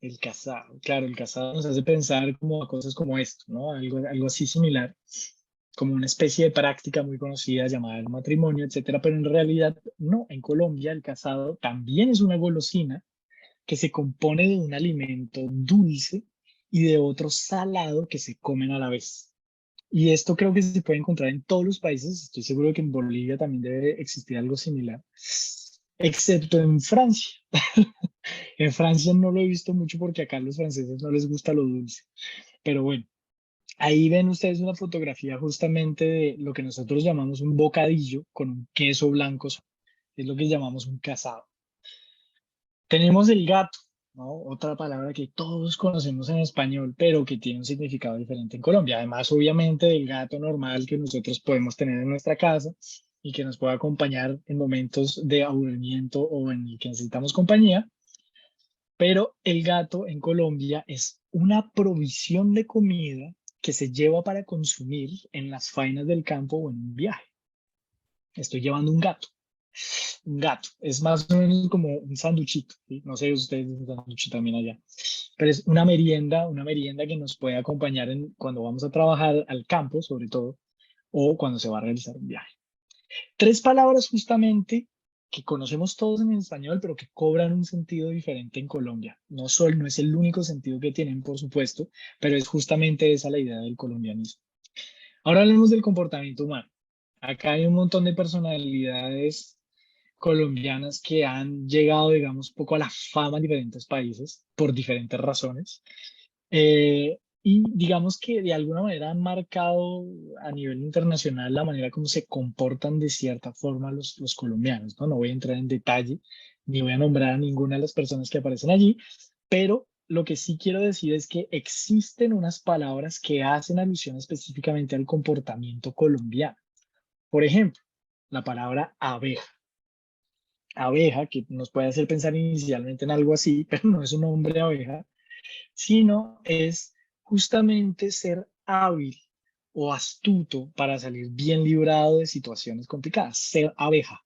El casado. Claro, el casado nos hace pensar como a cosas como esto, ¿no? Algo así similar, como una especie de práctica muy conocida llamada el matrimonio, etcétera. Pero en realidad, no. En Colombia, el casado también es una golosina que se compone de un alimento dulce y de otro salado que se comen a la vez. Y esto creo que se puede encontrar en todos los países. Estoy seguro que en Bolivia también debe existir algo similar, excepto en Francia. En Francia no lo he visto mucho porque acá a los franceses no les gusta lo dulce. Pero bueno, ahí ven ustedes una fotografía justamente de lo que nosotros llamamos un bocadillo con un queso blanco. Es lo que llamamos un casado. Tenemos el gato, ¿no? Otra palabra que todos conocemos en español, pero que tiene un significado diferente en Colombia. Además, obviamente, del gato normal que nosotros podemos tener en nuestra casa y que nos puede acompañar en momentos de aburrimiento o en el que necesitamos compañía. Pero el gato en Colombia es una provisión de comida que se lleva para consumir en las faenas del campo o en un viaje. Estoy llevando un gato. Un gato. Es más o menos como un sanduchito, ¿sí? No sé si ustedes dicen sanduchito también allá. Pero es una merienda que nos puede acompañar cuando vamos a trabajar al campo, sobre todo, o cuando se va a realizar un viaje. Tres palabras justamente que conocemos todos en español, pero que cobran un sentido diferente en Colombia. No es el único sentido que tienen, por supuesto, pero es justamente esa la idea del colombianismo. Ahora hablemos del comportamiento humano. Acá hay un montón de personalidades colombianas que han llegado, digamos, poco a la fama en diferentes países por diferentes razones. Y digamos que de alguna manera han marcado a nivel internacional la manera como se comportan de cierta forma los colombianos, ¿no? No voy a entrar en detalle, ni voy a nombrar a ninguna de las personas que aparecen allí, pero lo que sí quiero decir es que existen unas palabras que hacen alusión específicamente al comportamiento colombiano. Por ejemplo, la palabra abeja. Abeja, que nos puede hacer pensar inicialmente en algo así, pero no es un hombre abeja, sino es justamente ser hábil o astuto para salir bien librado de situaciones complicadas, ser abeja.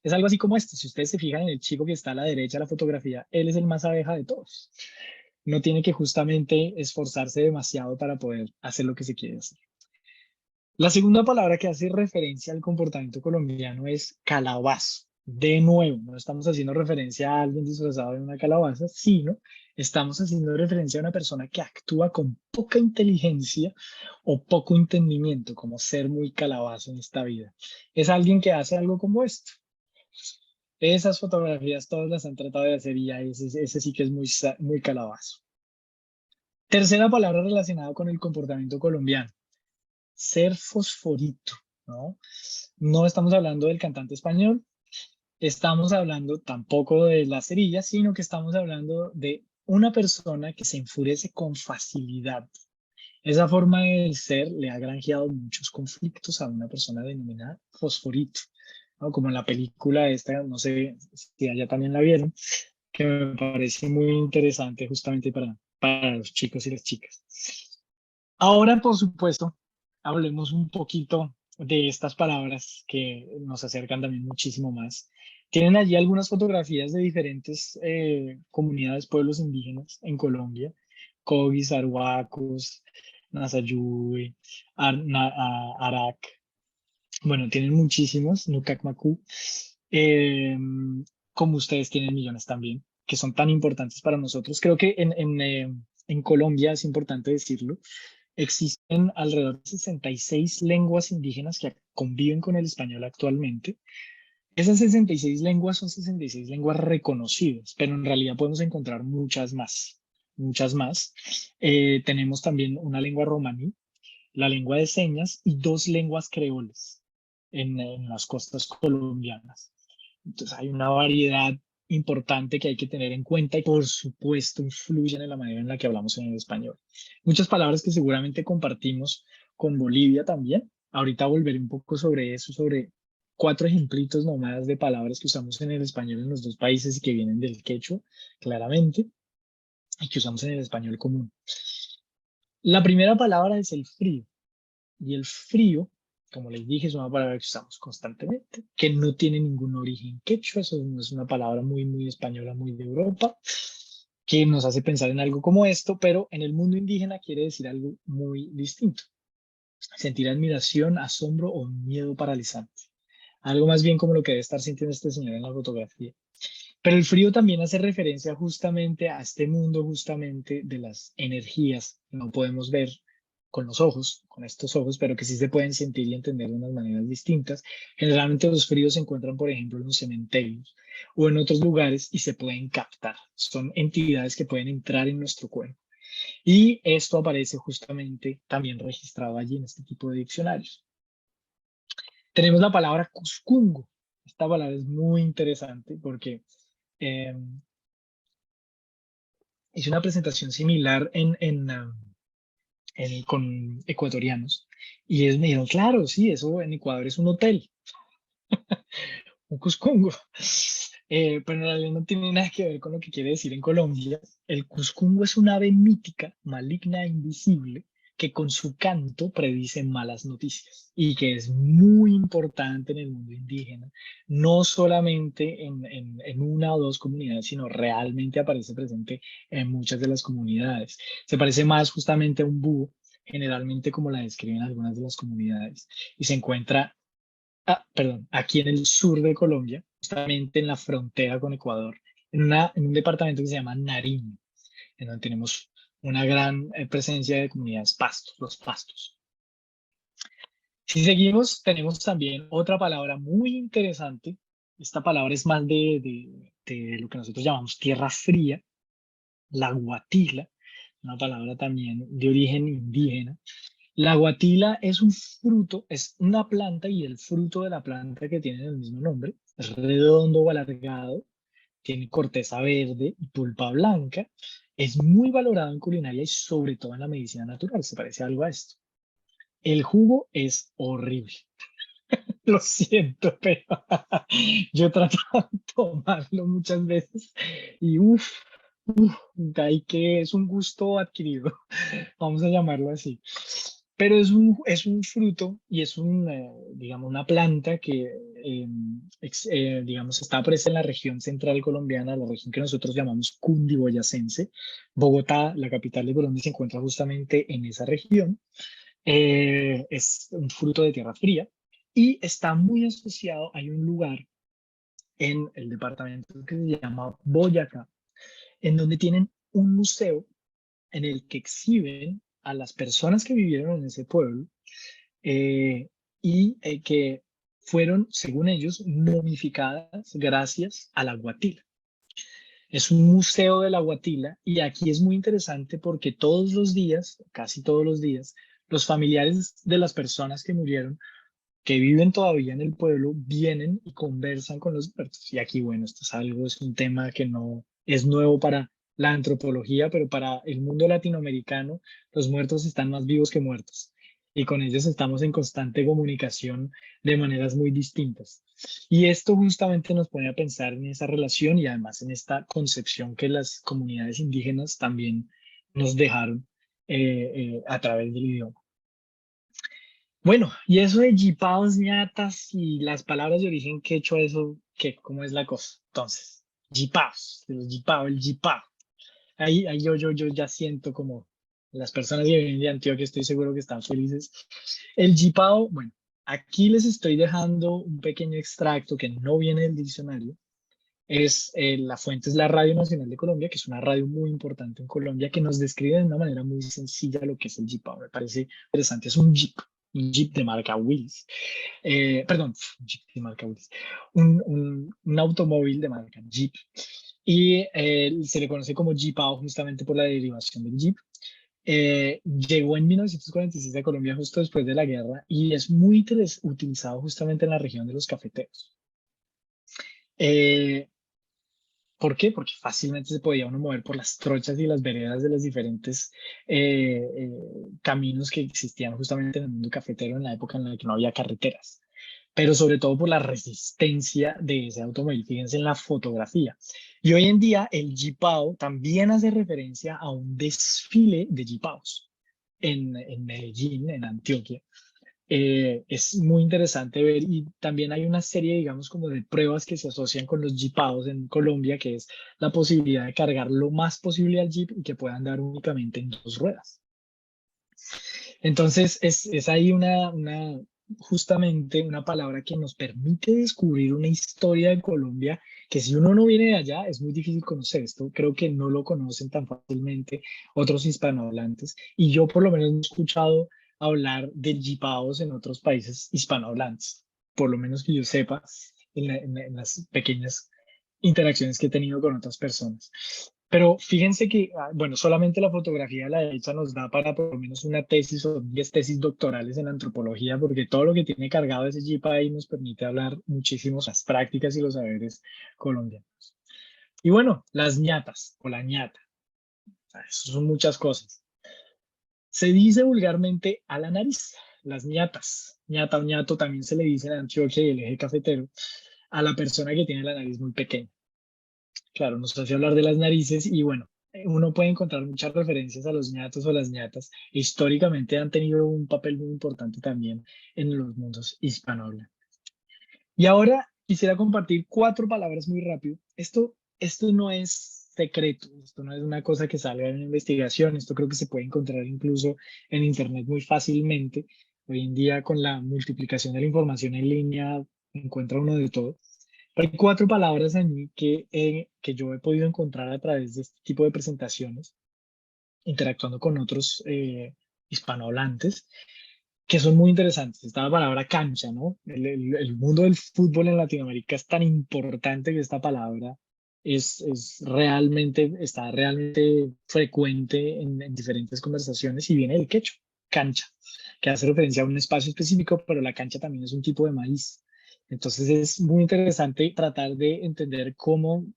Es algo así como esto. Si ustedes se fijan en el chico que está a la derecha de la fotografía, él es el más abeja de todos. No tiene que justamente esforzarse demasiado para poder hacer lo que se quiere hacer. La segunda palabra que hace referencia al comportamiento colombiano es calabazo. De nuevo, no estamos haciendo referencia a alguien disfrazado de una calabaza, sino estamos haciendo referencia a una persona que actúa con poca inteligencia o poco entendimiento, como ser muy calabazo en esta vida. Es alguien que hace algo como esto. Esas fotografías todas las han tratado de hacer y ya ese sí que es muy calabazo. Tercera palabra relacionada con el comportamiento colombiano. Ser fosforito, ¿no? No estamos hablando del cantante español, estamos hablando tampoco de la cerilla, sino que estamos hablando de una persona que se enfurece con facilidad. Esa forma de ser le ha granjeado muchos conflictos a una persona denominada fosforito, ¿no? Como en la película esta, no sé si allá también la vieron, que me parece muy interesante justamente para los chicos y las chicas. Ahora, por supuesto, hablemos un poquito de estas palabras que nos acercan también muchísimo más. Tienen allí algunas fotografías de diferentes comunidades, pueblos indígenas en Colombia: Cogis, Arhuacos, Nasayuy, Arak. Bueno, tienen muchísimos, Nukakmaku. Eh, Como ustedes tienen millones también, que son tan importantes para nosotros. Creo que en Colombia, es importante decirlo, existen alrededor de 66 lenguas indígenas que conviven con el español actualmente. Esas 66 lenguas son 66 lenguas reconocidas, pero en realidad podemos encontrar muchas más, muchas más. Tenemos también una lengua romaní, la lengua de señas y dos lenguas creoles en las costas colombianas. Entonces hay una variedad importante que hay que tener en cuenta y por supuesto influyen en la manera en la que hablamos en el español. Muchas palabras que seguramente compartimos con Bolivia también. Ahorita volveré un poco sobre eso, sobre 4 ejemplitos nomás de palabras que usamos en el español en los dos países y que vienen del quechua, claramente, y que usamos en el español común. La primera palabra es el frío. Y el frío, como les dije, es una palabra que usamos constantemente, que no tiene ningún origen quechua. Eso no es una palabra muy española, muy de Europa, que nos hace pensar en algo como esto, pero en el mundo indígena quiere decir algo muy distinto. Sentir admiración, asombro o miedo paralizante. Algo más bien como lo que debe estar sintiendo este señor en la fotografía. Pero el frío también hace referencia justamente a este mundo, justamente de las energías que no podemos ver con los ojos, con estos ojos, pero que sí se pueden sentir y entender de unas maneras distintas. Generalmente los fríos se encuentran, por ejemplo, en los cementerios o en otros lugares y se pueden captar. Son entidades que pueden entrar en nuestro cuerpo. Y esto aparece justamente también registrado allí en este tipo de diccionarios. Tenemos la palabra cuscungo. Esta palabra es muy interesante porque hice una presentación similar con ecuatorianos y ellos me dijeron, claro, sí, eso en Ecuador es un hotel, un cuscungo. Pero en realidad no tiene nada que ver con lo que quiere decir en Colombia. El cuscungo es una ave mítica, maligna e invisible, que con su canto predice malas noticias y que es muy importante en el mundo indígena, no solamente en una o dos comunidades, sino realmente aparece presente en muchas de las comunidades. Se parece más justamente a un búho, generalmente como la describen algunas de las comunidades, y se encuentra aquí en el sur de Colombia, justamente en la frontera con Ecuador, en un departamento que se llama Nariño, en donde tenemos una gran presencia de comunidades pastos, los pastos. Si seguimos, tenemos también otra palabra muy interesante. Esta palabra es más de lo que nosotros llamamos tierra fría, la guatila, una palabra también de origen indígena. La guatila es un fruto, es una planta y el fruto de la planta que tiene el mismo nombre, es redondo o alargado, tiene corteza verde y pulpa blanca, es muy valorado en culinaria y sobre todo en la medicina natural, se parece algo a esto. El jugo es horrible, lo siento, pero yo he tratado de tomarlo muchas veces y es un gusto adquirido, vamos a llamarlo así. Pero es un fruto y es digamos, una planta que, digamos, está presente en la región central colombiana, la región que nosotros llamamos cundiboyacense. Bogotá, la capital de Colombia, se encuentra justamente en esa región. Es un fruto de tierra fría y está muy asociado, hay un lugar en el departamento que se llama Boyacá, en donde tienen un museo en el que exhiben a las personas que vivieron en ese pueblo que fueron, según ellos, momificadas gracias a la guatila. Es un museo de la guatila y aquí es muy interesante porque todos los días, casi todos los días, los familiares de las personas que murieron, que viven todavía en el pueblo, vienen y conversan con los muertos. Y aquí, bueno, esto es algo, es un tema que no es nuevo para la antropología, pero para el mundo latinoamericano, los muertos están más vivos que muertos. Y con ellos estamos en constante comunicación de maneras muy distintas. Y esto justamente nos pone a pensar en esa relación y además en esta concepción que las comunidades indígenas también nos dejaron a través del idioma. Bueno, y eso de jipaos, ñatas y las palabras de origen quechua, eso, ¿qué? ¿Cómo es la cosa? Entonces, jipaos, de los jipao, el jipao. Ahí yo ya siento como las personas que viven de Antioquia, estoy seguro que están felices. El jipao, bueno, aquí les estoy dejando un pequeño extracto que no viene del diccionario. La fuente es la Radio Nacional de Colombia, que es una radio muy importante en Colombia, que nos describe de una manera muy sencilla lo que es el jipao. Me parece interesante, es un jeep de marca Willys. Perdón, un jeep de marca Willys. Un automóvil de marca Jeep. Y se le conoce como jipao justamente por la derivación del jeep. Llegó en 1946 a Colombia justo después de la guerra y es muy utilizado justamente en la región de los cafeteros. ¿Por qué? Porque fácilmente se podía uno mover por las trochas y las veredas de los diferentes caminos que existían justamente en el mundo cafetero en la época en la que no había carreteras, pero sobre todo por la resistencia de ese automóvil. Fíjense en la fotografía. Y hoy en día el jipao también hace referencia a un desfile de jipaos en Medellín, en Antioquia. Es muy interesante ver y también hay una serie, digamos, como de pruebas que se asocian con los jipaos en Colombia, que es la posibilidad de cargar lo más posible al jeep y que pueda andar únicamente en 2 ruedas. Entonces, es ahí justamente una palabra que nos permite descubrir una historia de Colombia que si uno no viene de allá es muy difícil conocer. Esto creo que no lo conocen tan fácilmente otros hispanohablantes y yo por lo menos no he escuchado hablar de jipaos en otros países hispanohablantes, por lo menos que yo sepa en las pequeñas interacciones que he tenido con otras personas. Pero fíjense que, bueno, solamente la fotografía de la derecha nos da para por lo menos una tesis o 10 tesis doctorales en antropología, porque todo lo que tiene cargado ese jeep ahí nos permite hablar muchísimo de las prácticas y los saberes colombianos. Y bueno, las ñatas o la ñata, eso son muchas cosas. Se dice vulgarmente a la nariz, las ñatas. Ñata o ñato también se le dice en Antioquia y el eje cafetero a la persona que tiene la nariz muy pequeña. Claro, nos hace hablar de las narices y bueno, uno puede encontrar muchas referencias a los ñatos o las ñatas. Históricamente han tenido un papel muy importante también en los mundos hispanohablantes. Y ahora quisiera compartir 4 palabras muy rápido. Esto no es secreto, esto no es una cosa que salga en una investigación, esto creo que se puede encontrar incluso en internet muy fácilmente. Hoy en día con la multiplicación de la información en línea encuentra uno de todo. Hay 4 palabras en mí que yo he podido encontrar a través de este tipo de presentaciones, interactuando con otros hispanohablantes, que son muy interesantes. Está la palabra cancha, ¿no? El mundo del fútbol en Latinoamérica es tan importante que esta palabra está realmente frecuente en diferentes conversaciones y viene del quechua, cancha, que hace referencia a un espacio específico, pero la cancha también es un tipo de maíz. Entonces es muy interesante tratar de entender cómo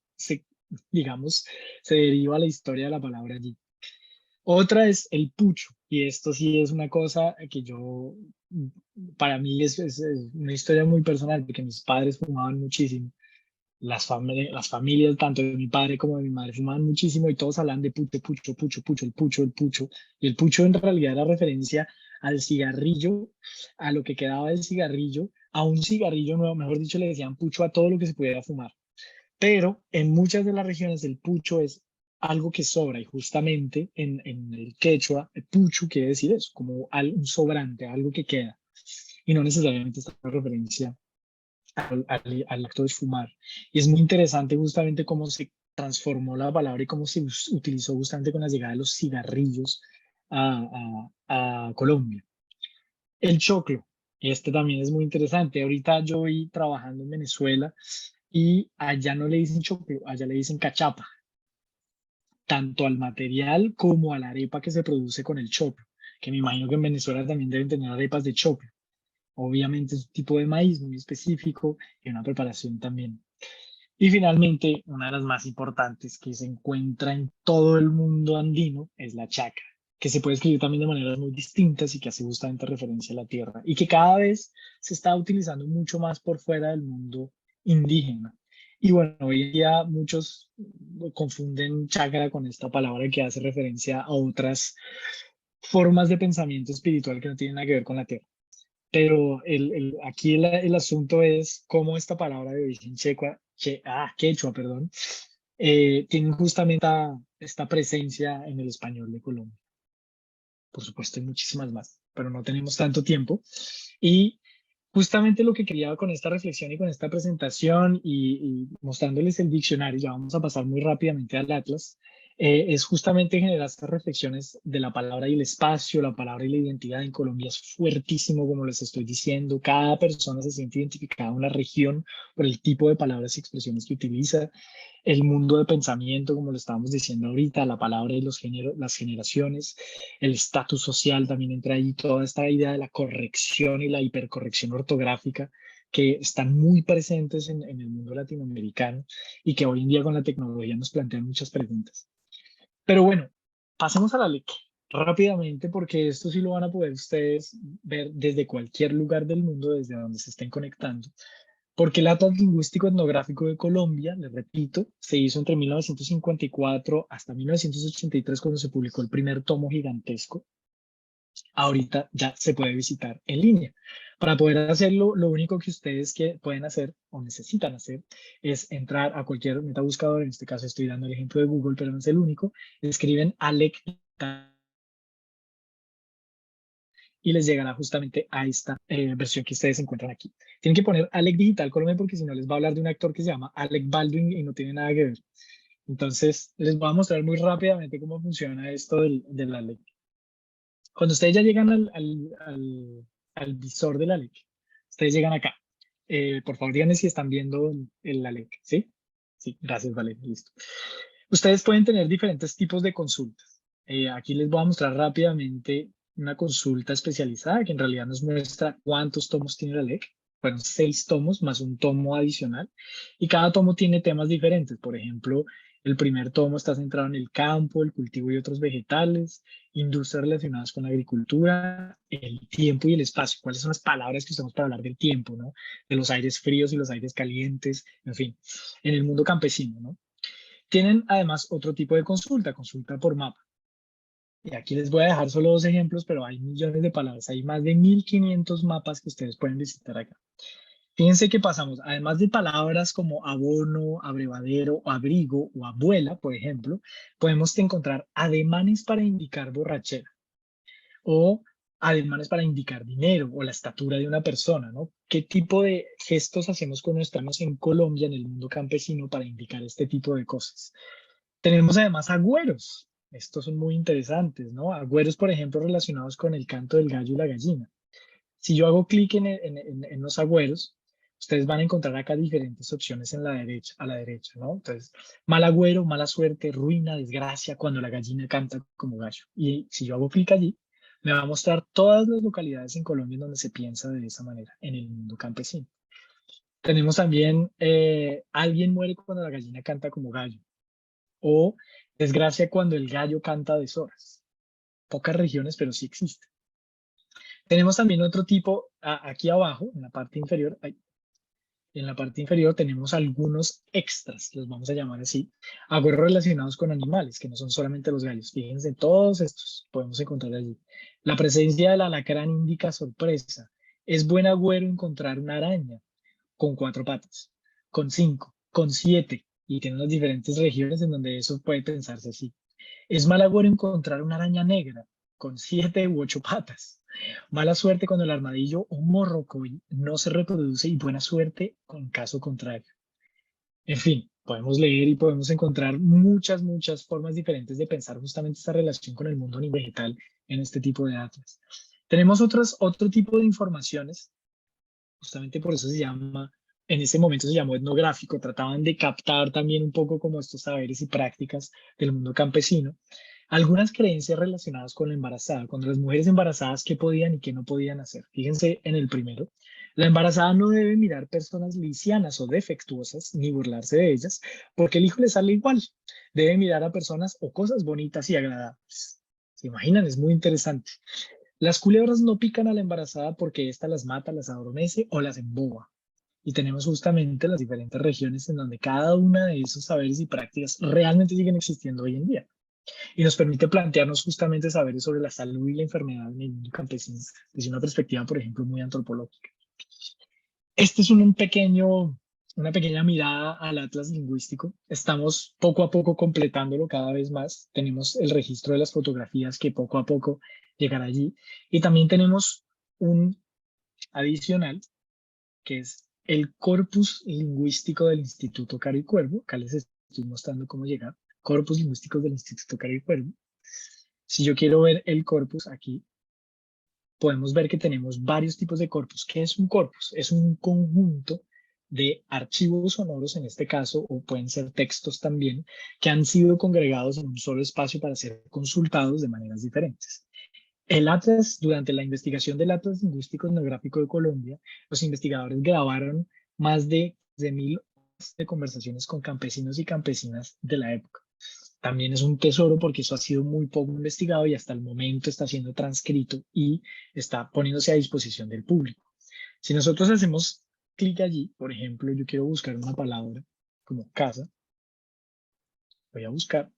digamos, se deriva la historia de la palabra allí. Otra es el pucho, y esto sí es una cosa que para mí es una historia muy personal, porque mis padres fumaban muchísimo. Las familias, tanto de mi padre como de mi madre, fumaban muchísimo y todos hablan de pucho, pucho, pucho, pucho, el pucho, el pucho. Y el pucho en realidad era referencia al cigarrillo, a lo que quedaba del cigarrillo, a un cigarrillo nuevo, mejor dicho, le decían pucho a todo lo que se pudiera fumar. Pero en muchas de las regiones el pucho es algo que sobra, y justamente en el quechua, puchu quiere decir eso, como un sobrante, algo que queda, y no necesariamente esta referencia al acto de fumar. Y es muy interesante justamente cómo se transformó la palabra y cómo se utilizó justamente con la llegada de los cigarrillos a Colombia. El choclo, este también es muy interesante. Ahorita yo voy trabajando en Venezuela y allá no le dicen choclo, allá le dicen cachapa, tanto al material como a la arepa que se produce con el choclo, que me imagino que en Venezuela también deben tener arepas de choclo. Obviamente es un tipo de maíz muy específico y una preparación también. Y finalmente, una de las más importantes que se encuentra en todo el mundo andino es la chaca, que se puede escribir también de maneras muy distintas y que hace justamente referencia a la tierra y que cada vez se está utilizando mucho más por fuera del mundo indígena. Y bueno, hoy en día muchos confunden chakra con esta palabra que hace referencia a otras formas de pensamiento espiritual que no tienen nada que ver con la tierra. Pero aquí el asunto es cómo esta palabra de origen quechua, perdón, tiene justamente esta presencia en el español de Colombia. Por supuesto, hay muchísimas más, pero no tenemos tanto tiempo. Y justamente lo que quería con esta reflexión y con esta presentación y mostrándoles el diccionario, ya vamos a pasar muy rápidamente al Atlas, es justamente generar estas reflexiones de la palabra y el espacio, la palabra y la identidad. En Colombia es fuertísimo, como les estoy diciendo. Cada persona se siente identificada en una región por el tipo de palabras y expresiones que utiliza. El mundo de pensamiento, como lo estábamos diciendo ahorita, la palabra y las generaciones, el estatus social también entra ahí, toda esta idea de la corrección y la hipercorrección ortográfica que están muy presentes en el mundo latinoamericano y que hoy en día con la tecnología nos plantean muchas preguntas. Pero bueno, pasemos a la LEC rápidamente porque esto sí lo van a poder ustedes ver desde cualquier lugar del mundo, desde donde se estén conectando. Porque el Atlas Lingüístico Etnográfico de Colombia, les repito, se hizo entre 1954 hasta 1983 cuando se publicó el primer tomo gigantesco. Ahorita ya se puede visitar en línea. Para poder hacerlo, lo único que ustedes pueden hacer o necesitan hacer es entrar a cualquier metabuscador. En este caso estoy dando el ejemplo de Google, pero no es el único. Escriben ALEC y les llegará justamente a esta versión que ustedes encuentran aquí. Tienen que poner Alec Digital Colombia porque si no les va a hablar de un actor que se llama Alec Baldwin y no tiene nada que ver. Entonces les voy a mostrar muy rápidamente cómo funciona esto del Alec. Cuando ustedes ya llegan al visor del Alec, ustedes llegan acá. Por favor, díganme si están viendo el Alec, ¿sí? Sí, gracias, Valeria, listo. Ustedes pueden tener diferentes tipos de consultas. Aquí les voy a mostrar rápidamente una consulta especializada que en realidad nos muestra cuántos tomos tiene la LEC. Fueron 6 tomos más un tomo adicional y cada tomo tiene temas diferentes. Por ejemplo, el primer tomo está centrado en el campo, el cultivo y otros vegetales, industrias relacionadas con la agricultura, el tiempo y el espacio. ¿Cuáles son las palabras que usamos para hablar del tiempo, ¿no? De los aires fríos y los aires calientes, en fin, en el mundo campesino, ¿no? Tienen además otro tipo de consulta por mapa. Y aquí les voy a dejar solo 2 ejemplos, pero hay millones de palabras. Hay más de 1500 mapas que ustedes pueden visitar acá. Fíjense que pasamos, además de palabras como abono, abrevadero, o abrigo o abuela, por ejemplo, podemos encontrar ademanes para indicar borrachera o ademanes para indicar dinero o la estatura de una persona, ¿no? ¿Qué tipo de gestos hacemos con nuestras manos en Colombia, en el mundo campesino, para indicar este tipo de cosas? Tenemos además agüeros. Estos son muy interesantes, ¿no? Agüeros, por ejemplo, relacionados con el canto del gallo y la gallina. Si yo hago clic en los agüeros, ustedes van a encontrar acá diferentes opciones a la derecha, ¿no? Entonces, mal agüero, mala suerte, ruina, desgracia, cuando la gallina canta como gallo. Y si yo hago clic allí, me va a mostrar todas las localidades en Colombia en donde se piensa de esa manera, en el mundo campesino. Tenemos también, alguien muere cuando la gallina canta como gallo. O desgracia cuando el gallo canta a deshoras. Pocas regiones, pero sí existe. Tenemos también otro tipo, aquí abajo, en la parte inferior, tenemos algunos extras, los vamos a llamar así, agüeros relacionados con animales, que no son solamente los gallos. Fíjense, todos estos podemos encontrar allí. La presencia del alacrán indica sorpresa. Es buen agüero encontrar una araña con 4 patas, con 5, con 7. y tiene las diferentes regiones en donde eso puede pensarse así. Es mal agüero encontrar una araña negra con 7 u 8 patas. Mala suerte cuando el armadillo o morrocoy no se reproduce y buena suerte con caso contrario. En fin, podemos leer y podemos encontrar muchas formas diferentes de pensar justamente esta relación con el mundo animal vegetal en este tipo de atlas. Tenemos otro tipo de informaciones, justamente por eso se llama, en ese momento se llamó etnográfico, trataban de captar también un poco como estos saberes y prácticas del mundo campesino. Algunas creencias relacionadas con la embarazada, cuando las mujeres embarazadas, qué podían y qué no podían hacer. Fíjense en el primero. La embarazada no debe mirar personas lisianas o defectuosas ni burlarse de ellas, porque el hijo le sale igual. Debe mirar a personas o cosas bonitas y agradables. ¿Se imaginan? Es muy interesante. Las culebras no pican a la embarazada porque ésta las mata, las adormece o las emboba. Y tenemos justamente las diferentes regiones en donde cada una de esos saberes y prácticas realmente siguen existiendo hoy en día. Y nos permite plantearnos justamente saberes sobre la salud y la enfermedad en el mundo campesino desde una perspectiva, por ejemplo, muy antropológica. Este es una pequeña mirada al atlas lingüístico. Estamos poco a poco completándolo cada vez más. Tenemos el registro de las fotografías que poco a poco llegará allí. Y también tenemos un adicional que es el corpus lingüístico del Instituto Caro y Cuervo. Acá les estoy mostrando cómo llegar. Corpus lingüísticos del Instituto Caro y Cuervo. Si yo quiero ver el corpus aquí, podemos ver que tenemos varios tipos de corpus. ¿Qué es un corpus? Es un conjunto de archivos sonoros, en este caso, o pueden ser textos también, que han sido congregados en un solo espacio para ser consultados de maneras diferentes. El Atlas, durante la investigación del Atlas Lingüístico Etnográfico de Colombia, los investigadores grabaron más de 1000 horas de conversaciones con campesinos y campesinas de la época. También es un tesoro porque eso ha sido muy poco investigado y hasta el momento está siendo transcrito y está poniéndose a disposición del público. Si nosotros hacemos clic allí, por ejemplo, yo quiero buscar una palabra como casa, voy a buscar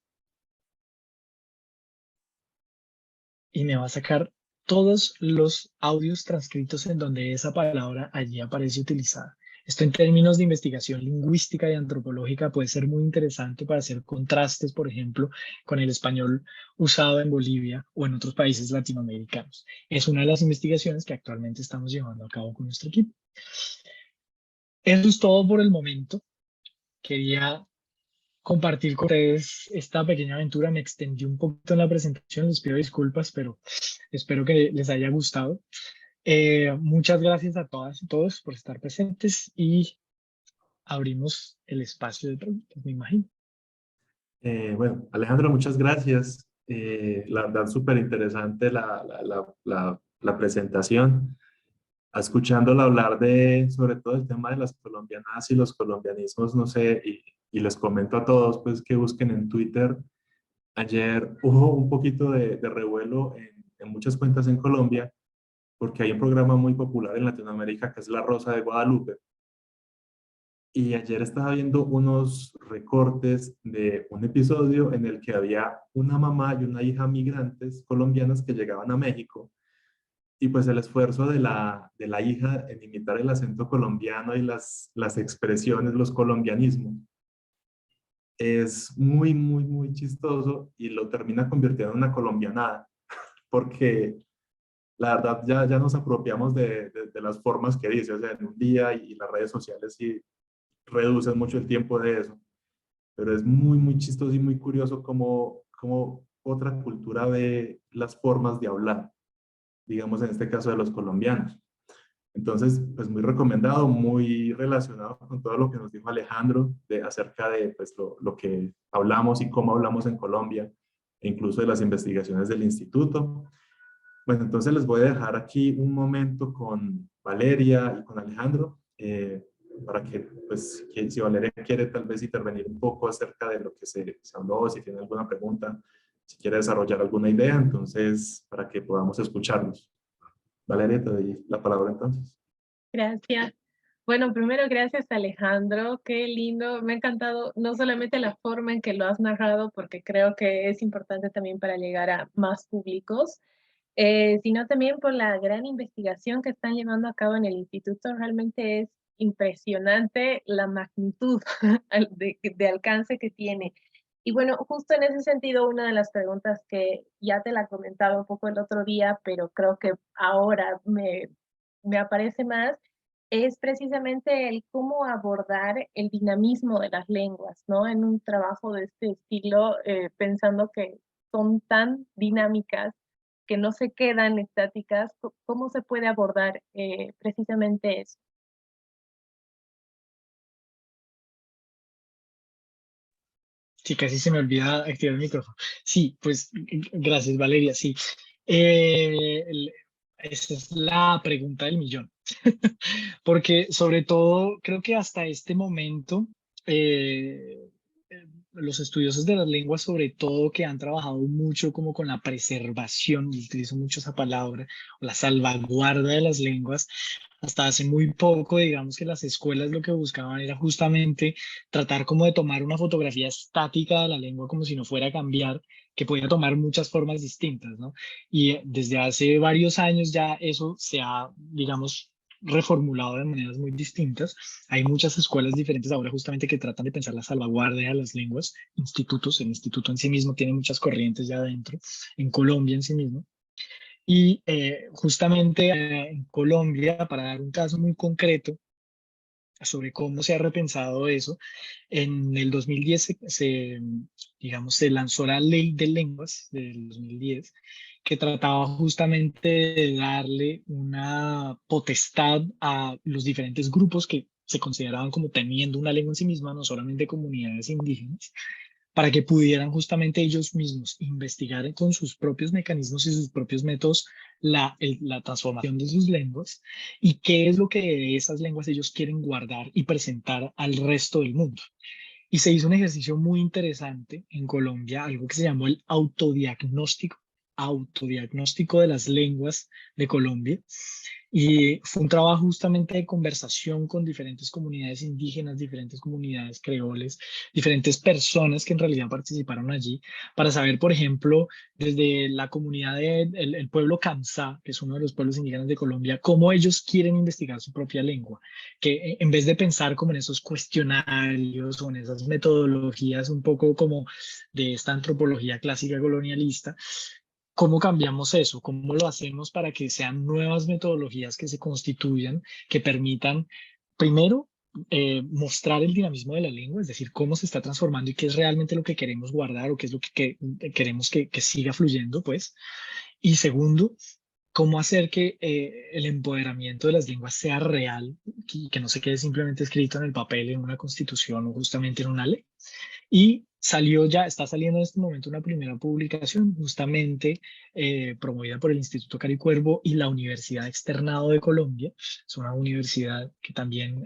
y me va a sacar todos los audios transcritos en donde esa palabra allí aparece utilizada. Esto en términos de investigación lingüística y antropológica puede ser muy interesante para hacer contrastes, por ejemplo, con el español usado en Bolivia o en otros países latinoamericanos. Es una de las investigaciones que actualmente estamos llevando a cabo con nuestro equipo. Eso es todo por el momento. Quería compartir con ustedes esta pequeña aventura. Me extendí un poquito en la presentación, les pido disculpas, pero espero que les haya gustado. Muchas gracias a todas y todos por estar presentes y abrimos el espacio de preguntas, me imagino. Bueno, Alejandro, muchas gracias. La verdad, súper interesante la presentación. Escuchándola hablar sobre todo el tema de las colombianas y los colombianismos, no sé, y les comento a todos pues que busquen en Twitter. Ayer hubo un poquito de revuelo en muchas cuentas en Colombia porque hay un programa muy popular en Latinoamérica que es La Rosa de Guadalupe. Y ayer estaba viendo unos recortes de un episodio en el que había una mamá y una hija migrantes colombianas que llegaban a México. Y pues el esfuerzo de la hija en imitar el acento colombiano y las expresiones, los colombianismos, es muy chistoso y lo termina convirtiendo en una colombianada, porque la verdad ya nos apropiamos de las formas que dice, o sea, en un día y las redes sociales sí reducen mucho el tiempo de eso, pero es muy chistoso y muy curioso cómo otra cultura ve las formas de hablar, digamos en este caso de los colombianos. Entonces, pues muy recomendado, muy relacionado con todo lo que nos dijo Alejandro acerca de pues, lo que hablamos y cómo hablamos en Colombia, e incluso de las investigaciones del instituto. Bueno, entonces les voy a dejar aquí un momento con Valeria y con Alejandro, para que, pues, si Valeria quiere tal vez intervenir un poco acerca de lo que se habló, si tiene alguna pregunta, si quiere desarrollar alguna idea, entonces, para que podamos escucharnos. Valeria, te doy la palabra entonces. Gracias. Bueno, primero gracias Alejandro, qué lindo, me ha encantado no solamente la forma en que lo has narrado, porque creo que es importante también para llegar a más públicos, sino también por la gran investigación que están llevando a cabo en el instituto. Realmente es impresionante la magnitud de alcance que tiene. Y bueno, justo en ese sentido, una de las preguntas que ya te la comentaba un poco el otro día, pero creo que ahora me aparece más, es precisamente el cómo abordar el dinamismo de las lenguas, ¿no? En un trabajo de este estilo, pensando que son tan dinámicas, que no se quedan estáticas, ¿cómo se puede abordar precisamente eso? Sí, casi se me olvida activar el micrófono. Sí, pues gracias, Valeria. Sí. Esa es la pregunta del millón. Porque sobre todo, creo que hasta este momento, los estudiosos de las lenguas, sobre todo que han trabajado mucho como con la preservación, y utilizo mucho esa palabra, o la salvaguarda de las lenguas, hasta hace muy poco, digamos que las escuelas lo que buscaban era justamente tratar como de tomar una fotografía estática de la lengua como si no fuera a cambiar, que podía tomar muchas formas distintas, ¿no? Y desde hace varios años ya eso se ha, digamos, reformulado de maneras muy distintas. Hay muchas escuelas diferentes ahora justamente que tratan de pensar la salvaguardia de las lenguas, institutos, el instituto en sí mismo tiene muchas corrientes ya adentro, en Colombia en sí mismo. Y justamente en Colombia, para dar un caso muy concreto sobre cómo se ha repensado eso, en el 2010 digamos, se lanzó la Ley de Lenguas del 2010, que trataba justamente de darle una potestad a los diferentes grupos que se consideraban como teniendo una lengua en sí misma, no solamente comunidades indígenas, para que pudieran justamente ellos mismos investigar con sus propios mecanismos y sus propios métodos la transformación de sus lenguas y qué es lo que de esas lenguas ellos quieren guardar y presentar al resto del mundo. Y se hizo un ejercicio muy interesante en Colombia, algo que se llamó el autodiagnóstico de las lenguas de Colombia. Y fue un trabajo justamente de conversación con diferentes comunidades indígenas, diferentes comunidades creoles, diferentes personas que en realidad participaron allí para saber, por ejemplo, desde la comunidad del el pueblo Kamsá, que es uno de los pueblos indígenas de Colombia, cómo ellos quieren investigar su propia lengua, que en vez de pensar como en esos cuestionarios o en esas metodologías un poco como de esta antropología clásica colonialista, ¿cómo cambiamos eso? ¿Cómo lo hacemos para que sean nuevas metodologías que se constituyan, que permitan, primero, mostrar el dinamismo de la lengua, es decir, cómo se está transformando y qué es realmente lo que queremos guardar o qué es lo queremos que siga fluyendo, pues? Y segundo, cómo hacer que el empoderamiento de las lenguas sea real y que no se quede simplemente escrito en el papel, en una constitución o justamente en una ley. Y salió ya, está saliendo en este momento una primera publicación justamente promovida por el Instituto Caricuervo y la Universidad Externado de Colombia. Es una universidad que también,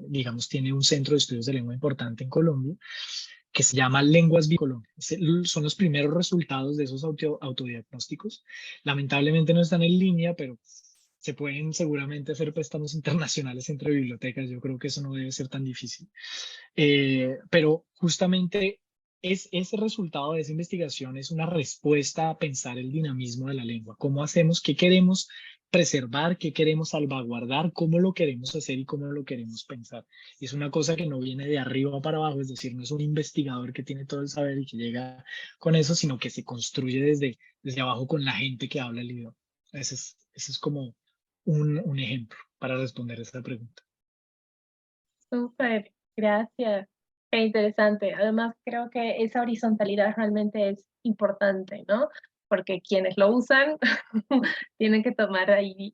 digamos, tiene un centro de estudios de lengua importante en Colombia, que se llama Lenguas Viva Colombia. Son los primeros resultados de esos autodiagnósticos. Lamentablemente no están en línea, pero se pueden seguramente hacer préstamos internacionales entre bibliotecas. Yo creo que eso no debe ser tan difícil. Pero justamente ese resultado de esa investigación es una respuesta a pensar el dinamismo de la lengua. ¿Cómo hacemos? ¿Qué queremos preservar? ¿Qué queremos salvaguardar? ¿Cómo lo queremos hacer y cómo lo queremos pensar? Y es una cosa que no viene de arriba para abajo, es decir, no es un investigador que tiene todo el saber y que llega con eso, sino que se construye desde abajo con la gente que habla el idioma. Ese es como un ejemplo para responder esa pregunta. Súper, gracias. Qué interesante. Además, creo que esa horizontalidad realmente es importante, ¿no? Porque quienes lo usan tienen que tomar ahí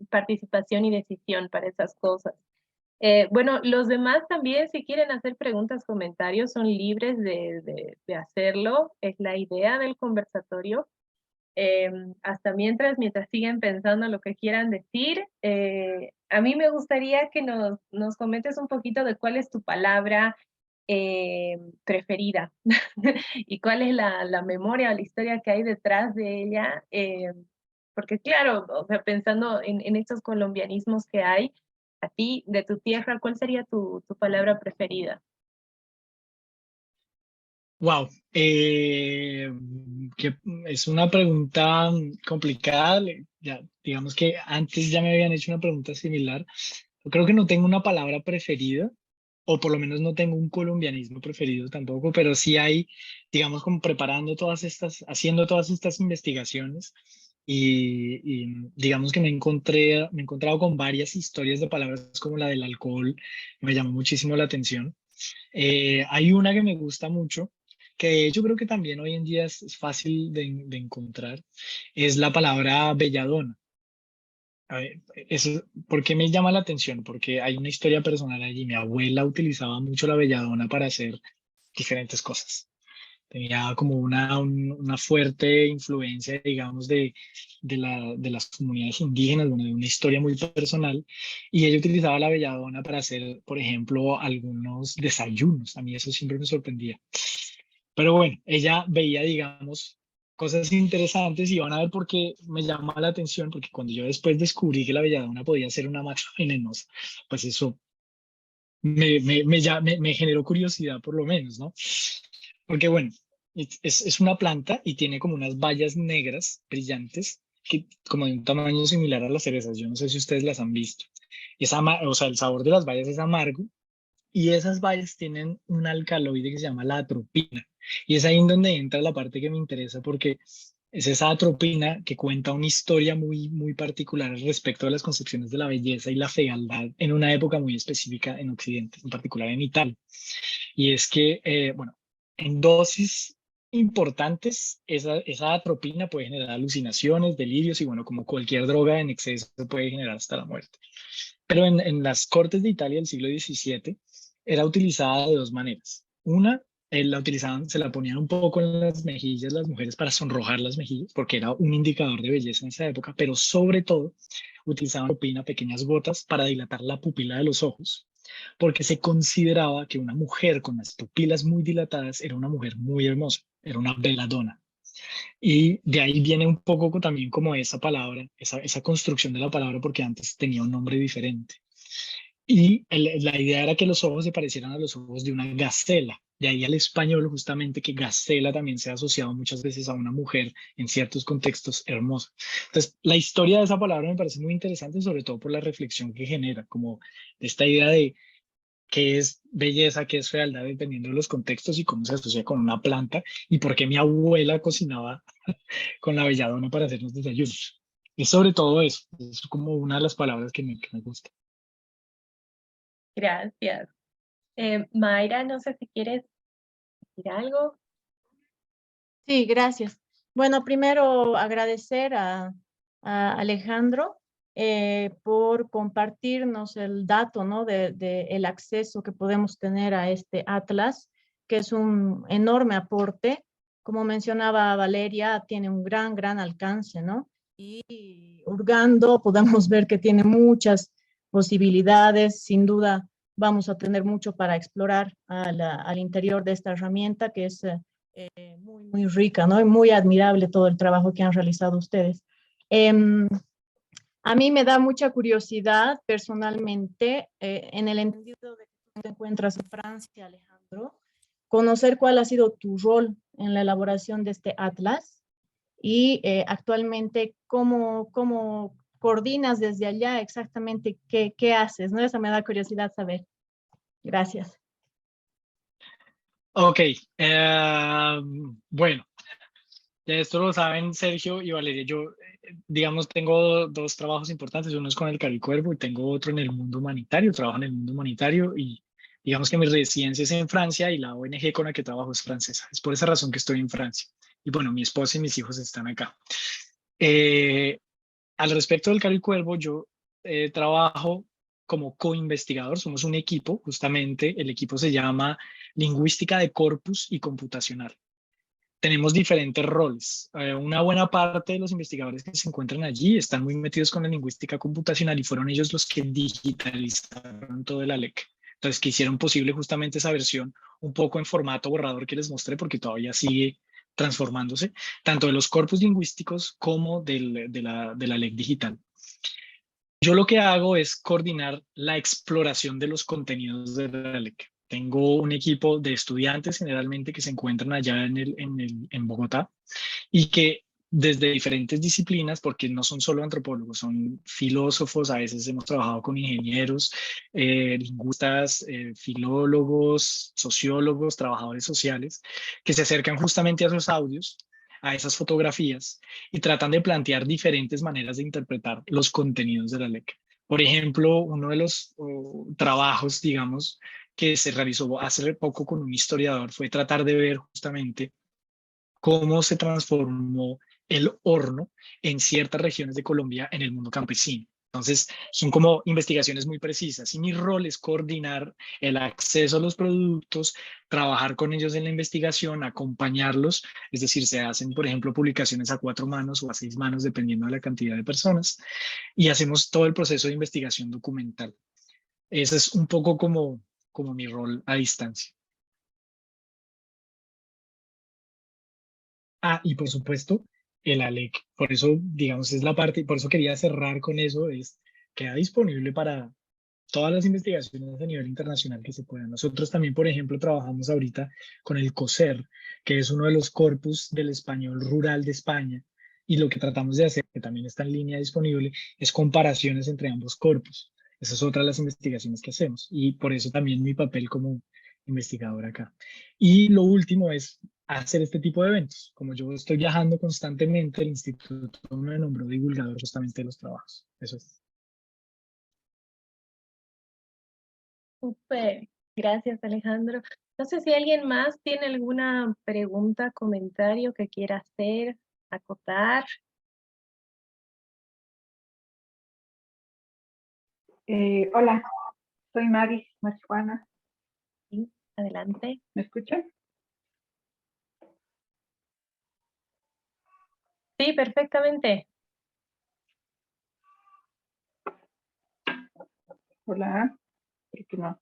participación y decisión para esas cosas. Bueno, los demás también, si quieren hacer preguntas, comentarios, son libres de hacerlo. Es la idea del conversatorio. Hasta mientras siguen pensando lo que quieran decir, a mí me gustaría que nos comentes un poquito de cuál es tu palabra preferida y cuál es la memoria o la historia que hay detrás de ella, porque claro, o sea, pensando en estos colombianismos que hay, a ti, de tu tierra, ¿cuál sería tu palabra preferida? Wow, que es una pregunta complicada. Ya, digamos que antes ya me habían hecho una pregunta similar. Creo que no tengo una palabra preferida, o por lo menos no tengo un colombianismo preferido tampoco, pero sí hay, digamos, como preparando todas estas, haciendo todas estas investigaciones y digamos que me he encontrado con varias historias de palabras como la del alcohol, me llamó muchísimo la atención. Hay una que me gusta mucho, que de hecho creo que también hoy en día es fácil de encontrar, es la palabra belladona. A ver, eso, ¿por qué me llama la atención? Porque hay una historia personal allí. Mi abuela utilizaba mucho la belladona para hacer diferentes cosas. Tenía como una fuerte influencia, digamos, de las comunidades indígenas, bueno, de una historia muy personal. Y ella utilizaba la belladona para hacer, por ejemplo, algunos desayunos. A mí eso siempre me sorprendía. Pero bueno, ella veía, digamos, cosas interesantes y van a ver por qué me llama la atención, porque cuando yo después descubrí que la belladona podía ser una mata venenosa, pues eso me generó curiosidad por lo menos, ¿no? Porque bueno, es una planta y tiene como unas bayas negras brillantes, que, como de un tamaño similar a las cerezas. Yo no sé si ustedes las han visto. O sea, el sabor de las bayas es amargo y esas bayas tienen un alcaloide que se llama la atropina. Y es ahí en donde entra la parte que me interesa porque es esa atropina que cuenta una historia muy particular respecto a las concepciones de la belleza y la fealdad en una época muy específica en Occidente, en particular en Italia. Y es que, bueno, en dosis importantes, esa atropina puede generar alucinaciones, delirios y bueno, como cualquier droga en exceso puede generar hasta la muerte. Pero en las cortes de Italia del siglo XVII era utilizada de dos maneras. Una, la utilizaban, se la ponían un poco en las mejillas las mujeres para sonrojar las mejillas, porque era un indicador de belleza en esa época, pero sobre todo utilizaban opina, pequeñas gotas para dilatar la pupila de los ojos, porque se consideraba que una mujer con las pupilas muy dilatadas era una mujer muy hermosa, era una belladona. Y de ahí viene un poco también como esa palabra, esa construcción de la palabra, porque antes tenía un nombre diferente. Y la idea era que los ojos se parecieran a los ojos de una gacela. De ahí al español, justamente, que gacela también se ha asociado muchas veces a una mujer en ciertos contextos hermosa. Entonces, la historia de esa palabra me parece muy interesante, sobre todo por la reflexión que genera, como esta idea de qué es belleza, qué es fealdad, dependiendo de los contextos y cómo se asocia con una planta y por qué mi abuela cocinaba con la belladona para hacer los desayunos. Y sobre todo eso, es como una de las palabras que me gusta. Gracias. Mayra, no sé si quieres decir algo. Sí, gracias. Bueno, primero agradecer a Alejandro por compartirnos el dato, ¿no? de el acceso que podemos tener a este atlas, que es un enorme aporte. Como mencionaba Valeria, tiene un gran alcance, ¿no? Y hurgando podemos ver que tiene muchas posibilidades. Sin duda vamos a tener mucho para explorar al interior de esta herramienta, que es muy rica, ¿no? Y muy admirable todo el trabajo que han realizado ustedes. A mí me da mucha curiosidad personalmente, en el entendido de que tú te encuentras en Francia, Alejandro, conocer cuál ha sido tu rol en la elaboración de este atlas y actualmente cómo coordinas desde allá exactamente qué haces, ¿no? Eso me da curiosidad saber. Gracias. Ok, bueno, ya esto lo saben Sergio y Valeria. Yo, digamos, tengo dos trabajos importantes. Uno es con el Cari Cuervo y tengo otro en el mundo humanitario. Trabajo en el mundo humanitario y digamos que mi residencia es en Francia y la ONG con la que trabajo es francesa. Es por esa razón que estoy en Francia. Y bueno, mi esposa y mis hijos están acá. Eh, Al respecto del Cari Cuervo, yo trabajo como co-investigador. Somos un equipo, justamente. El equipo se llama Lingüística de Corpus y Computacional. Tenemos diferentes roles. Una buena parte de los investigadores que se encuentran allí están muy metidos con la lingüística computacional y fueron ellos los que digitalizaron todo el ALEC. Entonces, que hicieron posible justamente esa versión un poco en formato borrador que les mostré, porque todavía sigue transformándose, tanto de los corpus lingüísticos como de la LEC digital. Yo lo que hago es coordinar la exploración de los contenidos de la LEC. Tengo un equipo de estudiantes generalmente que se encuentran allá en Bogotá y que desde diferentes disciplinas, porque no son solo antropólogos, son filósofos, a veces hemos trabajado con ingenieros, lingüistas, filólogos, sociólogos, trabajadores sociales, que se acercan justamente a esos audios, a esas fotografías, y tratan de plantear diferentes maneras de interpretar los contenidos de la LEC. Por ejemplo, uno de los trabajos, digamos, que se realizó hace poco con un historiador fue tratar de ver justamente cómo se transformó el horno en ciertas regiones de Colombia en el mundo campesino. Entonces, son como investigaciones muy precisas y mi rol es coordinar el acceso a los productos, trabajar con ellos en la investigación, acompañarlos, es decir, se hacen, por ejemplo, publicaciones a 4 manos o a 6 manos, dependiendo de la cantidad de personas, y hacemos todo el proceso de investigación documental. Ese es un poco como mi rol a distancia. Ah, y por supuesto, el ALEC. Por eso, digamos, es la parte, por eso quería cerrar con eso, queda disponible para todas las investigaciones a nivel internacional que se puedan. Nosotros también, por ejemplo, trabajamos ahorita con el COSER, que es uno de los corpus del español rural de España, y lo que tratamos de hacer, que también está en línea disponible, es comparaciones entre ambos corpus. Esa es otra de las investigaciones que hacemos, y por eso también mi papel como investigador acá. Y lo último es hacer este tipo de eventos. Como yo estoy viajando constantemente, el instituto me nombró divulgador justamente de los trabajos. Eso es. Súper, gracias Alejandro. No sé si alguien más tiene alguna pregunta, comentario que quiera hacer, acotar. Hola, soy Mari Marijuana. Sí, adelante. ¿Me escuchan? Sí, perfectamente. Hola, creo que no.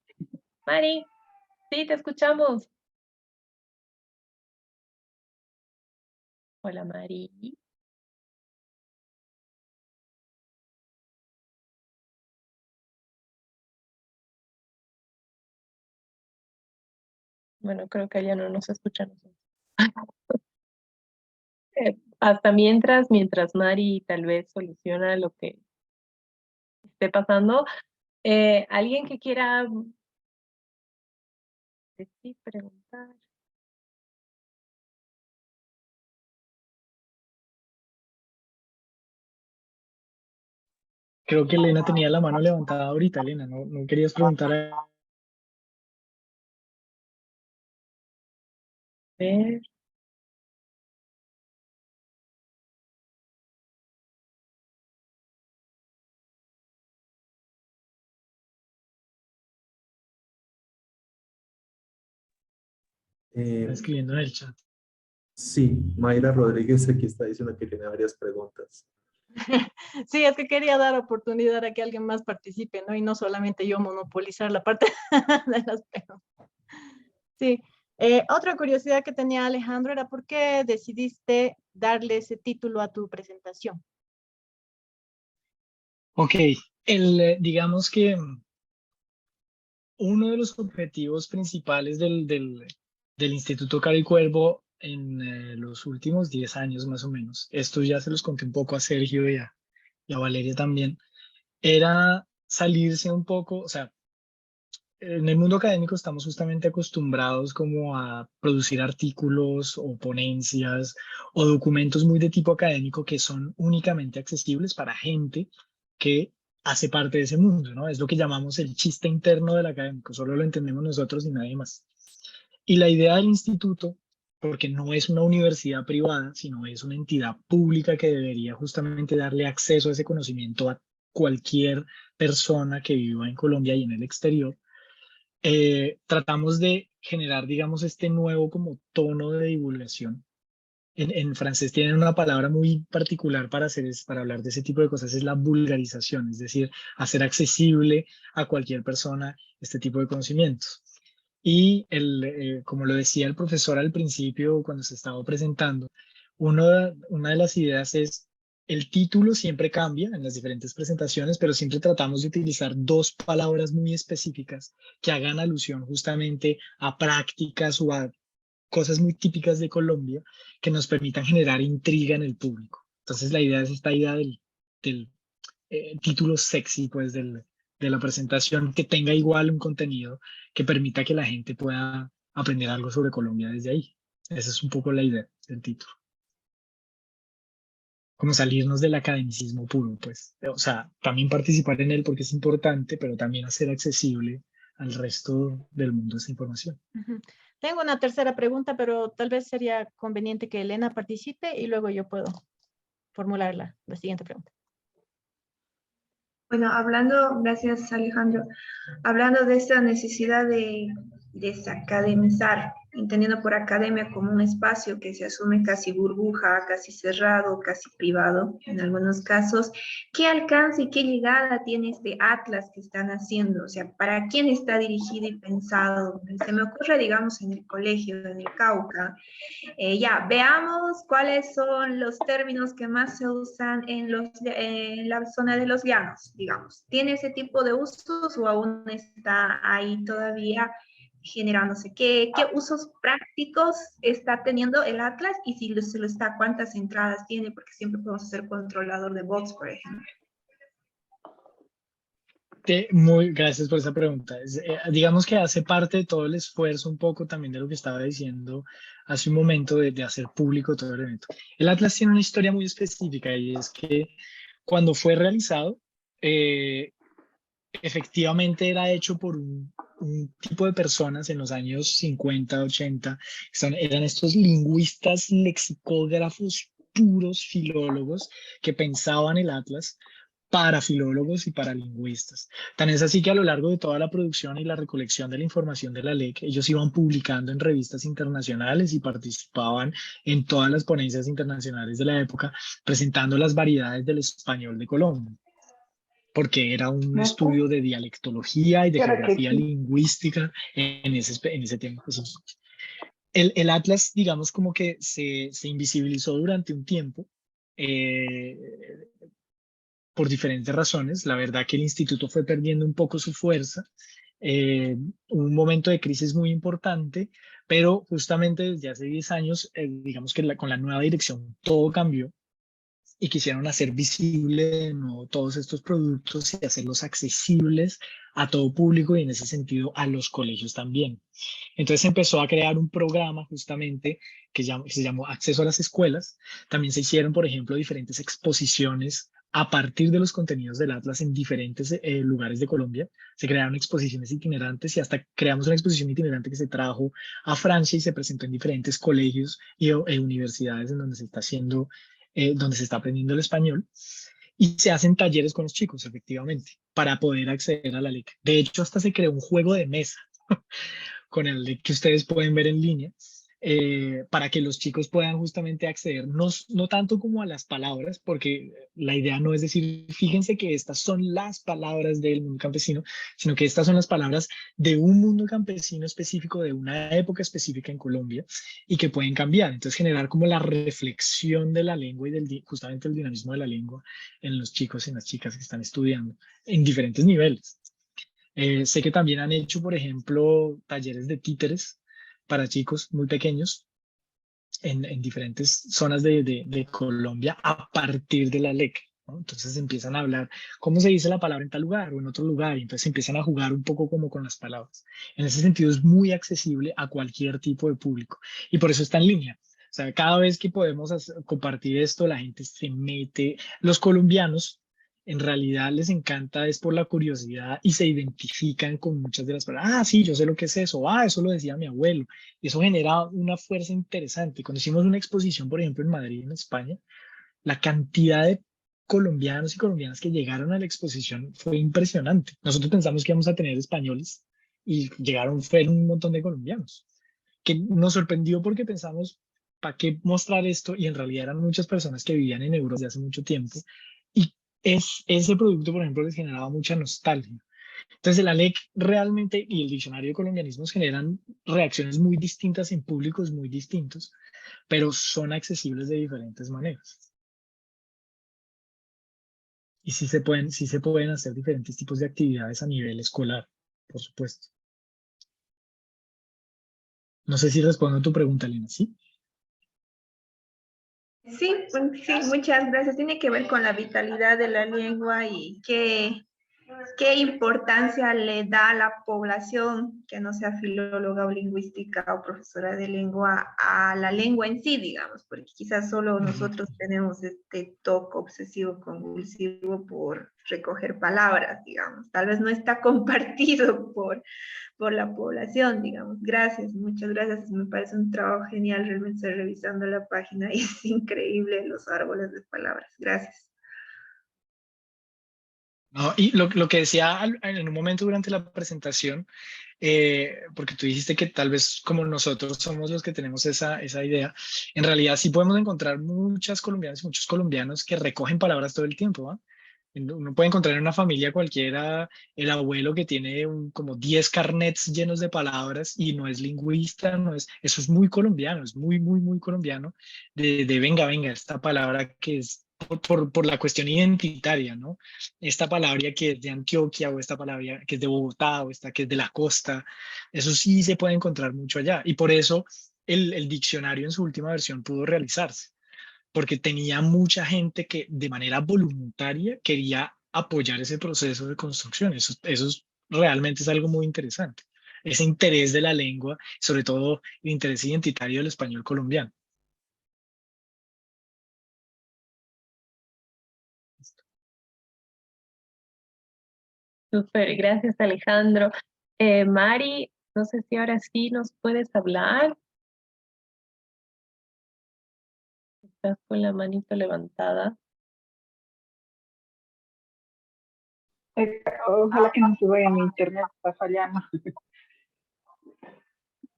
Mari, sí, te escuchamos. Hola, Mari. Bueno, creo que ella no nos escucha a nosotros. Hasta mientras Mari tal vez soluciona lo que esté pasando, alguien que quiera decir, preguntar. Creo que Elena tenía la mano levantada ahorita, Elena. ¿No querías preguntar a... Ver. Está escribiendo en el chat? Sí, Mayra Rodríguez aquí está diciendo que tiene varias preguntas. Sí, es que quería dar oportunidad a que alguien más participe, ¿no? Y no solamente yo monopolizar la parte de las preguntas. Sí. Otra curiosidad que tenía Alejandro era ¿por qué decidiste darle ese título a tu presentación? Ok, digamos que uno de los objetivos principales del Instituto Caro y Cuervo en los últimos 10 años más o menos, esto ya se los conté un poco a Sergio y a Valeria también, era salirse un poco, o sea, en el mundo académico estamos justamente acostumbrados como a producir artículos o ponencias o documentos muy de tipo académico que son únicamente accesibles para gente que hace parte de ese mundo, ¿no? Es lo que llamamos el chiste interno del académico, solo lo entendemos nosotros y nadie más. Y la idea del instituto, porque no es una universidad privada, sino es una entidad pública que debería justamente darle acceso a ese conocimiento a cualquier persona que viva en Colombia y en el exterior, tratamos de generar, digamos, este nuevo como tono de divulgación. En francés tienen una palabra muy particular para hablar de ese tipo de cosas, es la vulgarización, es decir, hacer accesible a cualquier persona este tipo de conocimientos. Y como lo decía el profesor al principio cuando se estaba presentando, una de las ideas es el título siempre cambia en las diferentes presentaciones, pero siempre tratamos de utilizar 2 palabras muy específicas que hagan alusión justamente a prácticas o a cosas muy típicas de Colombia que nos permitan generar intriga en el público. Entonces la idea es esta idea del título sexy, pues de la presentación, que tenga igual un contenido que permita que la gente pueda aprender algo sobre Colombia desde ahí. Esa es un poco la idea del título. Como salirnos del academicismo puro, pues. O sea, también participar en él porque es importante, pero también hacer accesible al resto del mundo esa información. Tengo una tercera pregunta, pero tal vez sería conveniente que Elena participe y luego yo puedo formular la siguiente pregunta. Bueno, gracias Alejandro, hablando de esa necesidad de desacademizar, entendiendo por academia como un espacio que se asume casi burbuja, casi cerrado, casi privado en algunos casos, ¿qué alcance y qué llegada tiene este atlas que están haciendo? O sea, ¿para quién está dirigido y pensado? Se me ocurre, digamos, en el colegio, en el Cauca. Ya, veamos cuáles son los términos que más se usan en la zona de los llanos, digamos. ¿Tiene ese tipo de usos o aún está ahí todavía generándose? ¿Qué usos prácticos está teniendo el Atlas? Y si se lo está, ¿cuántas entradas tiene? Porque siempre podemos ser controlador de bots, por ejemplo. Muy gracias por esa pregunta. Digamos que hace parte de todo el esfuerzo un poco también de lo que estaba diciendo hace un momento de hacer público todo el evento. El Atlas tiene una historia muy específica y es que cuando fue realizado, efectivamente era hecho por un tipo de personas en los años 50, 80, eran estos lingüistas, lexicógrafos, puros filólogos que pensaban el Atlas para filólogos y para lingüistas. Tan es así que a lo largo de toda la producción y la recolección de la información de la LEC, ellos iban publicando en revistas internacionales y participaban en todas las ponencias internacionales de la época, presentando las variedades del español de Colombia, porque era un estudio de dialectología y de geografía lingüística en ese tema específico. El Atlas, digamos, como que se invisibilizó durante un tiempo, por diferentes razones. La verdad que el instituto fue perdiendo un poco su fuerza. Un momento de crisis muy importante, pero justamente desde hace 10 años, digamos que con la nueva dirección todo cambió y quisieron hacer visible de nuevo todos estos productos y hacerlos accesibles a todo público y en ese sentido a los colegios también. Entonces empezó a crear un programa justamente que se llamó Acceso a las Escuelas. También se hicieron, por ejemplo, diferentes exposiciones a partir de los contenidos del Atlas en diferentes lugares de Colombia. Se crearon exposiciones itinerantes y hasta creamos una exposición itinerante que se trajo a Francia y se presentó en diferentes colegios y universidades en donde se está haciendo, donde se está aprendiendo el español. Y se hacen talleres con los chicos, efectivamente, para poder acceder a la LEC. De hecho, hasta se creó un juego de mesa con el LEC que ustedes pueden ver en línea, para que los chicos puedan justamente acceder, no tanto como a las palabras, porque la idea no es decir, fíjense que estas son las palabras del mundo campesino, sino que estas son las palabras de un mundo campesino específico, de una época específica en Colombia, y que pueden cambiar. Entonces, generar como la reflexión de la lengua y justamente el dinamismo de la lengua en los chicos y en las chicas que están estudiando en diferentes niveles. Sé que también han hecho, por ejemplo, talleres de títeres para chicos muy pequeños en diferentes zonas de Colombia a partir de la LEC, ¿no? Entonces empiezan a hablar cómo se dice la palabra en tal lugar o en otro lugar, y entonces empiezan a jugar un poco como con las palabras. En ese sentido es muy accesible a cualquier tipo de público y por eso está en línea. O sea, cada vez que podemos compartir esto, la gente se mete. Los colombianos en realidad les encanta es por la curiosidad y se identifican con muchas de las palabras. Ah, sí, yo sé lo que es eso. Ah, eso lo decía mi abuelo. Y eso genera una fuerza interesante. Cuando hicimos una exposición, por ejemplo, en Madrid, en España, la cantidad de colombianos y colombianas que llegaron a la exposición fue impresionante. Nosotros pensamos que íbamos a tener españoles y fueron un montón de colombianos, que nos sorprendió porque pensamos, ¿para qué mostrar esto? Y en realidad eran muchas personas que vivían en Europa desde hace mucho tiempo. Y ese producto, por ejemplo, les generaba mucha nostalgia. Entonces, la LEC realmente y el diccionario de colombianismos generan reacciones muy distintas en públicos muy distintos, pero son accesibles de diferentes maneras. Y sí se pueden hacer diferentes tipos de actividades a nivel escolar, por supuesto. No sé si respondo a tu pregunta, Elena, ¿sí? Sí, sí, muchas gracias. Tiene que ver con la vitalidad de la lengua y qué importancia le da a la población que no sea filóloga o lingüística o profesora de lengua a la lengua en sí, digamos, porque quizás solo nosotros tenemos este toque obsesivo compulsivo por recoger palabras, digamos. Tal vez no está compartido por la población, digamos. Gracias, muchas gracias. Me parece un trabajo genial. Realmente estoy revisando la página y es increíble los árboles de palabras. Gracias. No, y lo que decía en un momento durante la presentación, porque tú dijiste que tal vez como nosotros somos los que tenemos esa idea, en realidad sí podemos encontrar muchas colombianas y muchos colombianos que recogen palabras todo el tiempo, ¿va? Uno puede encontrar en una familia cualquiera el abuelo que tiene como 10 carnets llenos de palabras y no es lingüista, eso es muy colombiano, es muy, muy, muy colombiano, de venga, venga, esta palabra que es por la cuestión identitaria, ¿no? Esta palabra que es de Antioquia o esta palabra que es de Bogotá o esta que es de la costa, eso sí se puede encontrar mucho allá y por eso el diccionario en su última versión pudo realizarse porque tenía mucha gente que de manera voluntaria quería apoyar ese proceso de construcción. Realmente es algo muy interesante. Ese interés de la lengua, sobre todo el interés identitario del español colombiano. Súper, gracias Alejandro. Mari, no sé si ahora sí nos puedes hablar. Estás con la manito levantada. Ojalá que no se vaya mi internet, está fallando. Se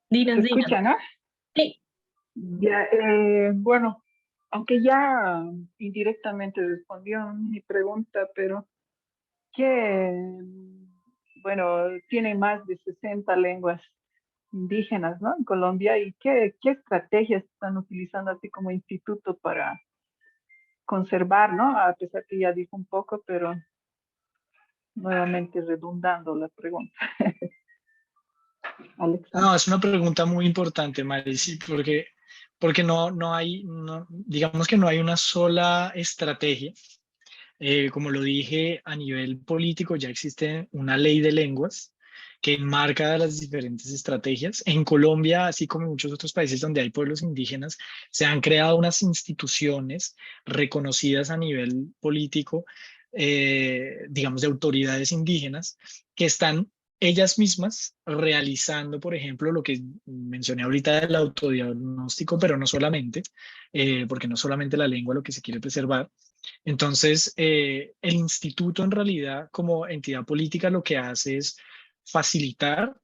Dinos, dinos. escucha, ¿no? Sí. Ya, bueno, aunque ya indirectamente respondió mi pregunta, pero que, bueno, tiene más de 60 lenguas indígenas, ¿no? En Colombia, ¿y qué estrategias están utilizando así como instituto para conservar, ¿no? A pesar que ya dijo un poco, pero nuevamente redundando la pregunta. Alexandra. No, es una pregunta muy importante, Mari, sí, porque digamos que no hay una sola estrategia. Como lo dije, a nivel político ya existe una ley de lenguas que enmarca las diferentes estrategias. En Colombia, así como en muchos otros países donde hay pueblos indígenas, se han creado unas instituciones reconocidas a nivel político, digamos, de autoridades indígenas, que están ellas mismas realizando, por ejemplo, lo que mencioné ahorita del autodiagnóstico, pero no solamente, porque no solamente la lengua lo que se quiere preservar. Entonces, el instituto en realidad como entidad política lo que hace es facilitar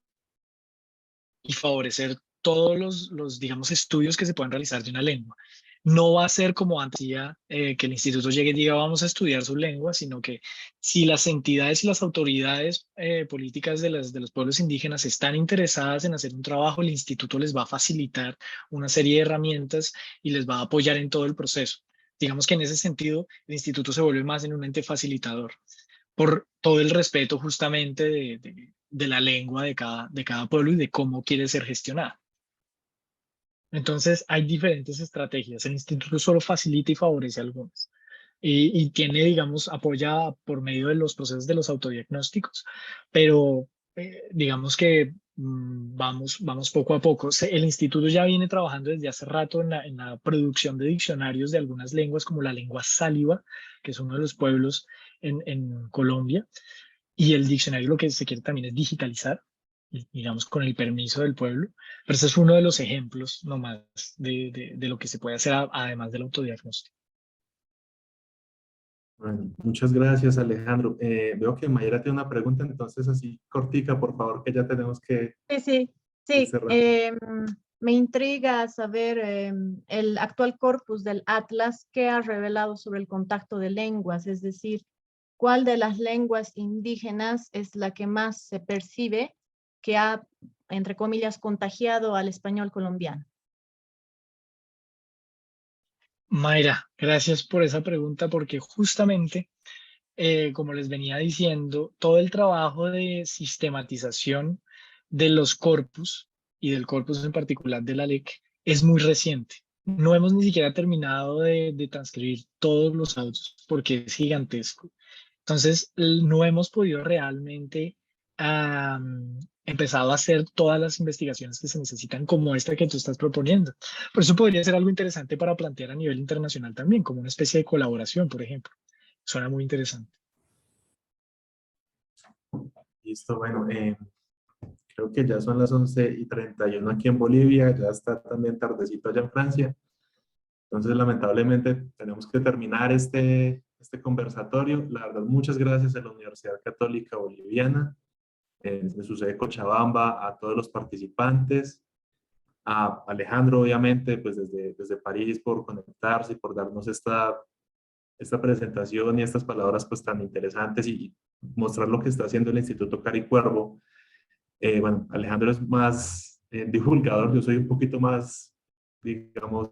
y favorecer todos digamos, estudios que se puedan realizar de una lengua. No va a ser como antes, que el instituto llegue y diga vamos a estudiar su lengua, sino que si las entidades y las autoridades políticas de los pueblos indígenas están interesadas en hacer un trabajo, el instituto les va a facilitar una serie de herramientas y les va a apoyar en todo el proceso. Digamos que en ese sentido el instituto se vuelve más en un ente facilitador por todo el respeto justamente de la lengua de cada pueblo y de cómo quiere ser gestionada. Entonces hay diferentes estrategias. El instituto solo facilita y favorece algunas. Y tiene, digamos, apoya por medio de los procesos de los autodiagnósticos, pero digamos que vamos poco a poco. El instituto ya viene trabajando desde hace rato en la producción de diccionarios de algunas lenguas, como la lengua sáliva, que es uno de los pueblos en Colombia, y el diccionario lo que se quiere también es digitalizar, digamos, con el permiso del pueblo, pero ese es uno de los ejemplos nomás de lo que se puede hacer además del autodiagnóstico. Bueno, muchas gracias, Alejandro. Veo que Mayra tiene una pregunta, entonces así cortica, por favor, que ya tenemos que Sí. cerrar. Me intriga saber el actual corpus del Atlas que ha revelado sobre el contacto de lenguas, es decir, cuál de las lenguas indígenas es la que más se percibe que ha, entre comillas, contagiado al español colombiano. Mayra, gracias por esa pregunta porque justamente, como les venía diciendo, todo el trabajo de sistematización de los corpus y del corpus en particular de la LEC es muy reciente. No hemos ni siquiera terminado de transcribir todos los audios porque es gigantesco. Entonces, no hemos podido realmente empezado a hacer todas las investigaciones que se necesitan como esta que tú estás proponiendo. Por eso podría ser algo interesante para plantear a nivel internacional también, como una especie de colaboración, por ejemplo. Suena muy interesante. Listo, bueno, creo que ya son las 11:31 aquí en Bolivia, ya está también tardecito allá en Francia. Entonces, lamentablemente, tenemos que terminar este conversatorio. La verdad, muchas gracias a la Universidad Católica Boliviana, de su sede Cochabamba, a todos los participantes, a Alejandro, obviamente, pues desde París, por conectarse y por darnos esta presentación y estas palabras pues tan interesantes y mostrar lo que está haciendo el Instituto Caricuervo. Bueno, Alejandro es más divulgador, yo soy un poquito más, digamos,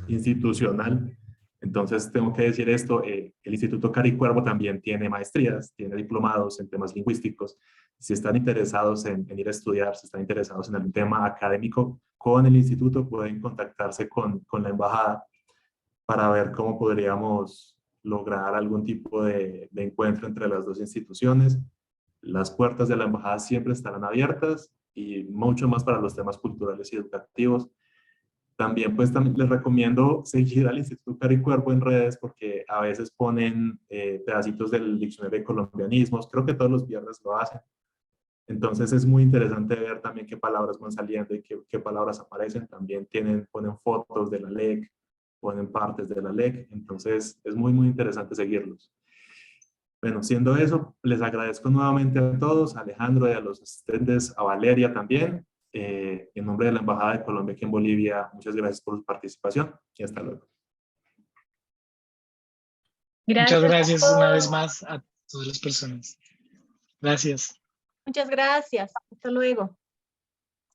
institucional. Entonces tengo que decir esto, el Instituto Caricuervo también tiene maestrías, tiene diplomados en temas lingüísticos. Si están interesados en ir a estudiar, si están interesados en algún tema académico con el instituto, pueden contactarse con la embajada para ver cómo podríamos lograr algún tipo de encuentro entre las dos instituciones. Las puertas de la embajada siempre estarán abiertas y mucho más para los temas culturales y educativos. También, pues, también les recomiendo seguir al Instituto Caricuervo en redes porque a veces ponen pedacitos del diccionario de colombianismos. Creo que todos los viernes lo hacen. Entonces es muy interesante ver también qué palabras van saliendo y qué palabras aparecen. También ponen fotos de la LEC, ponen partes de la LEC. Entonces es muy, muy interesante seguirlos. Bueno, siendo eso, les agradezco nuevamente a todos, a Alejandro y a los asistentes, a Valeria también. En nombre de la Embajada de Colombia aquí en Bolivia, muchas gracias por su participación y hasta luego. Muchas Gracias a gracias una vez todos. más a todas las personas. Gracias. Muchas gracias. Hasta luego.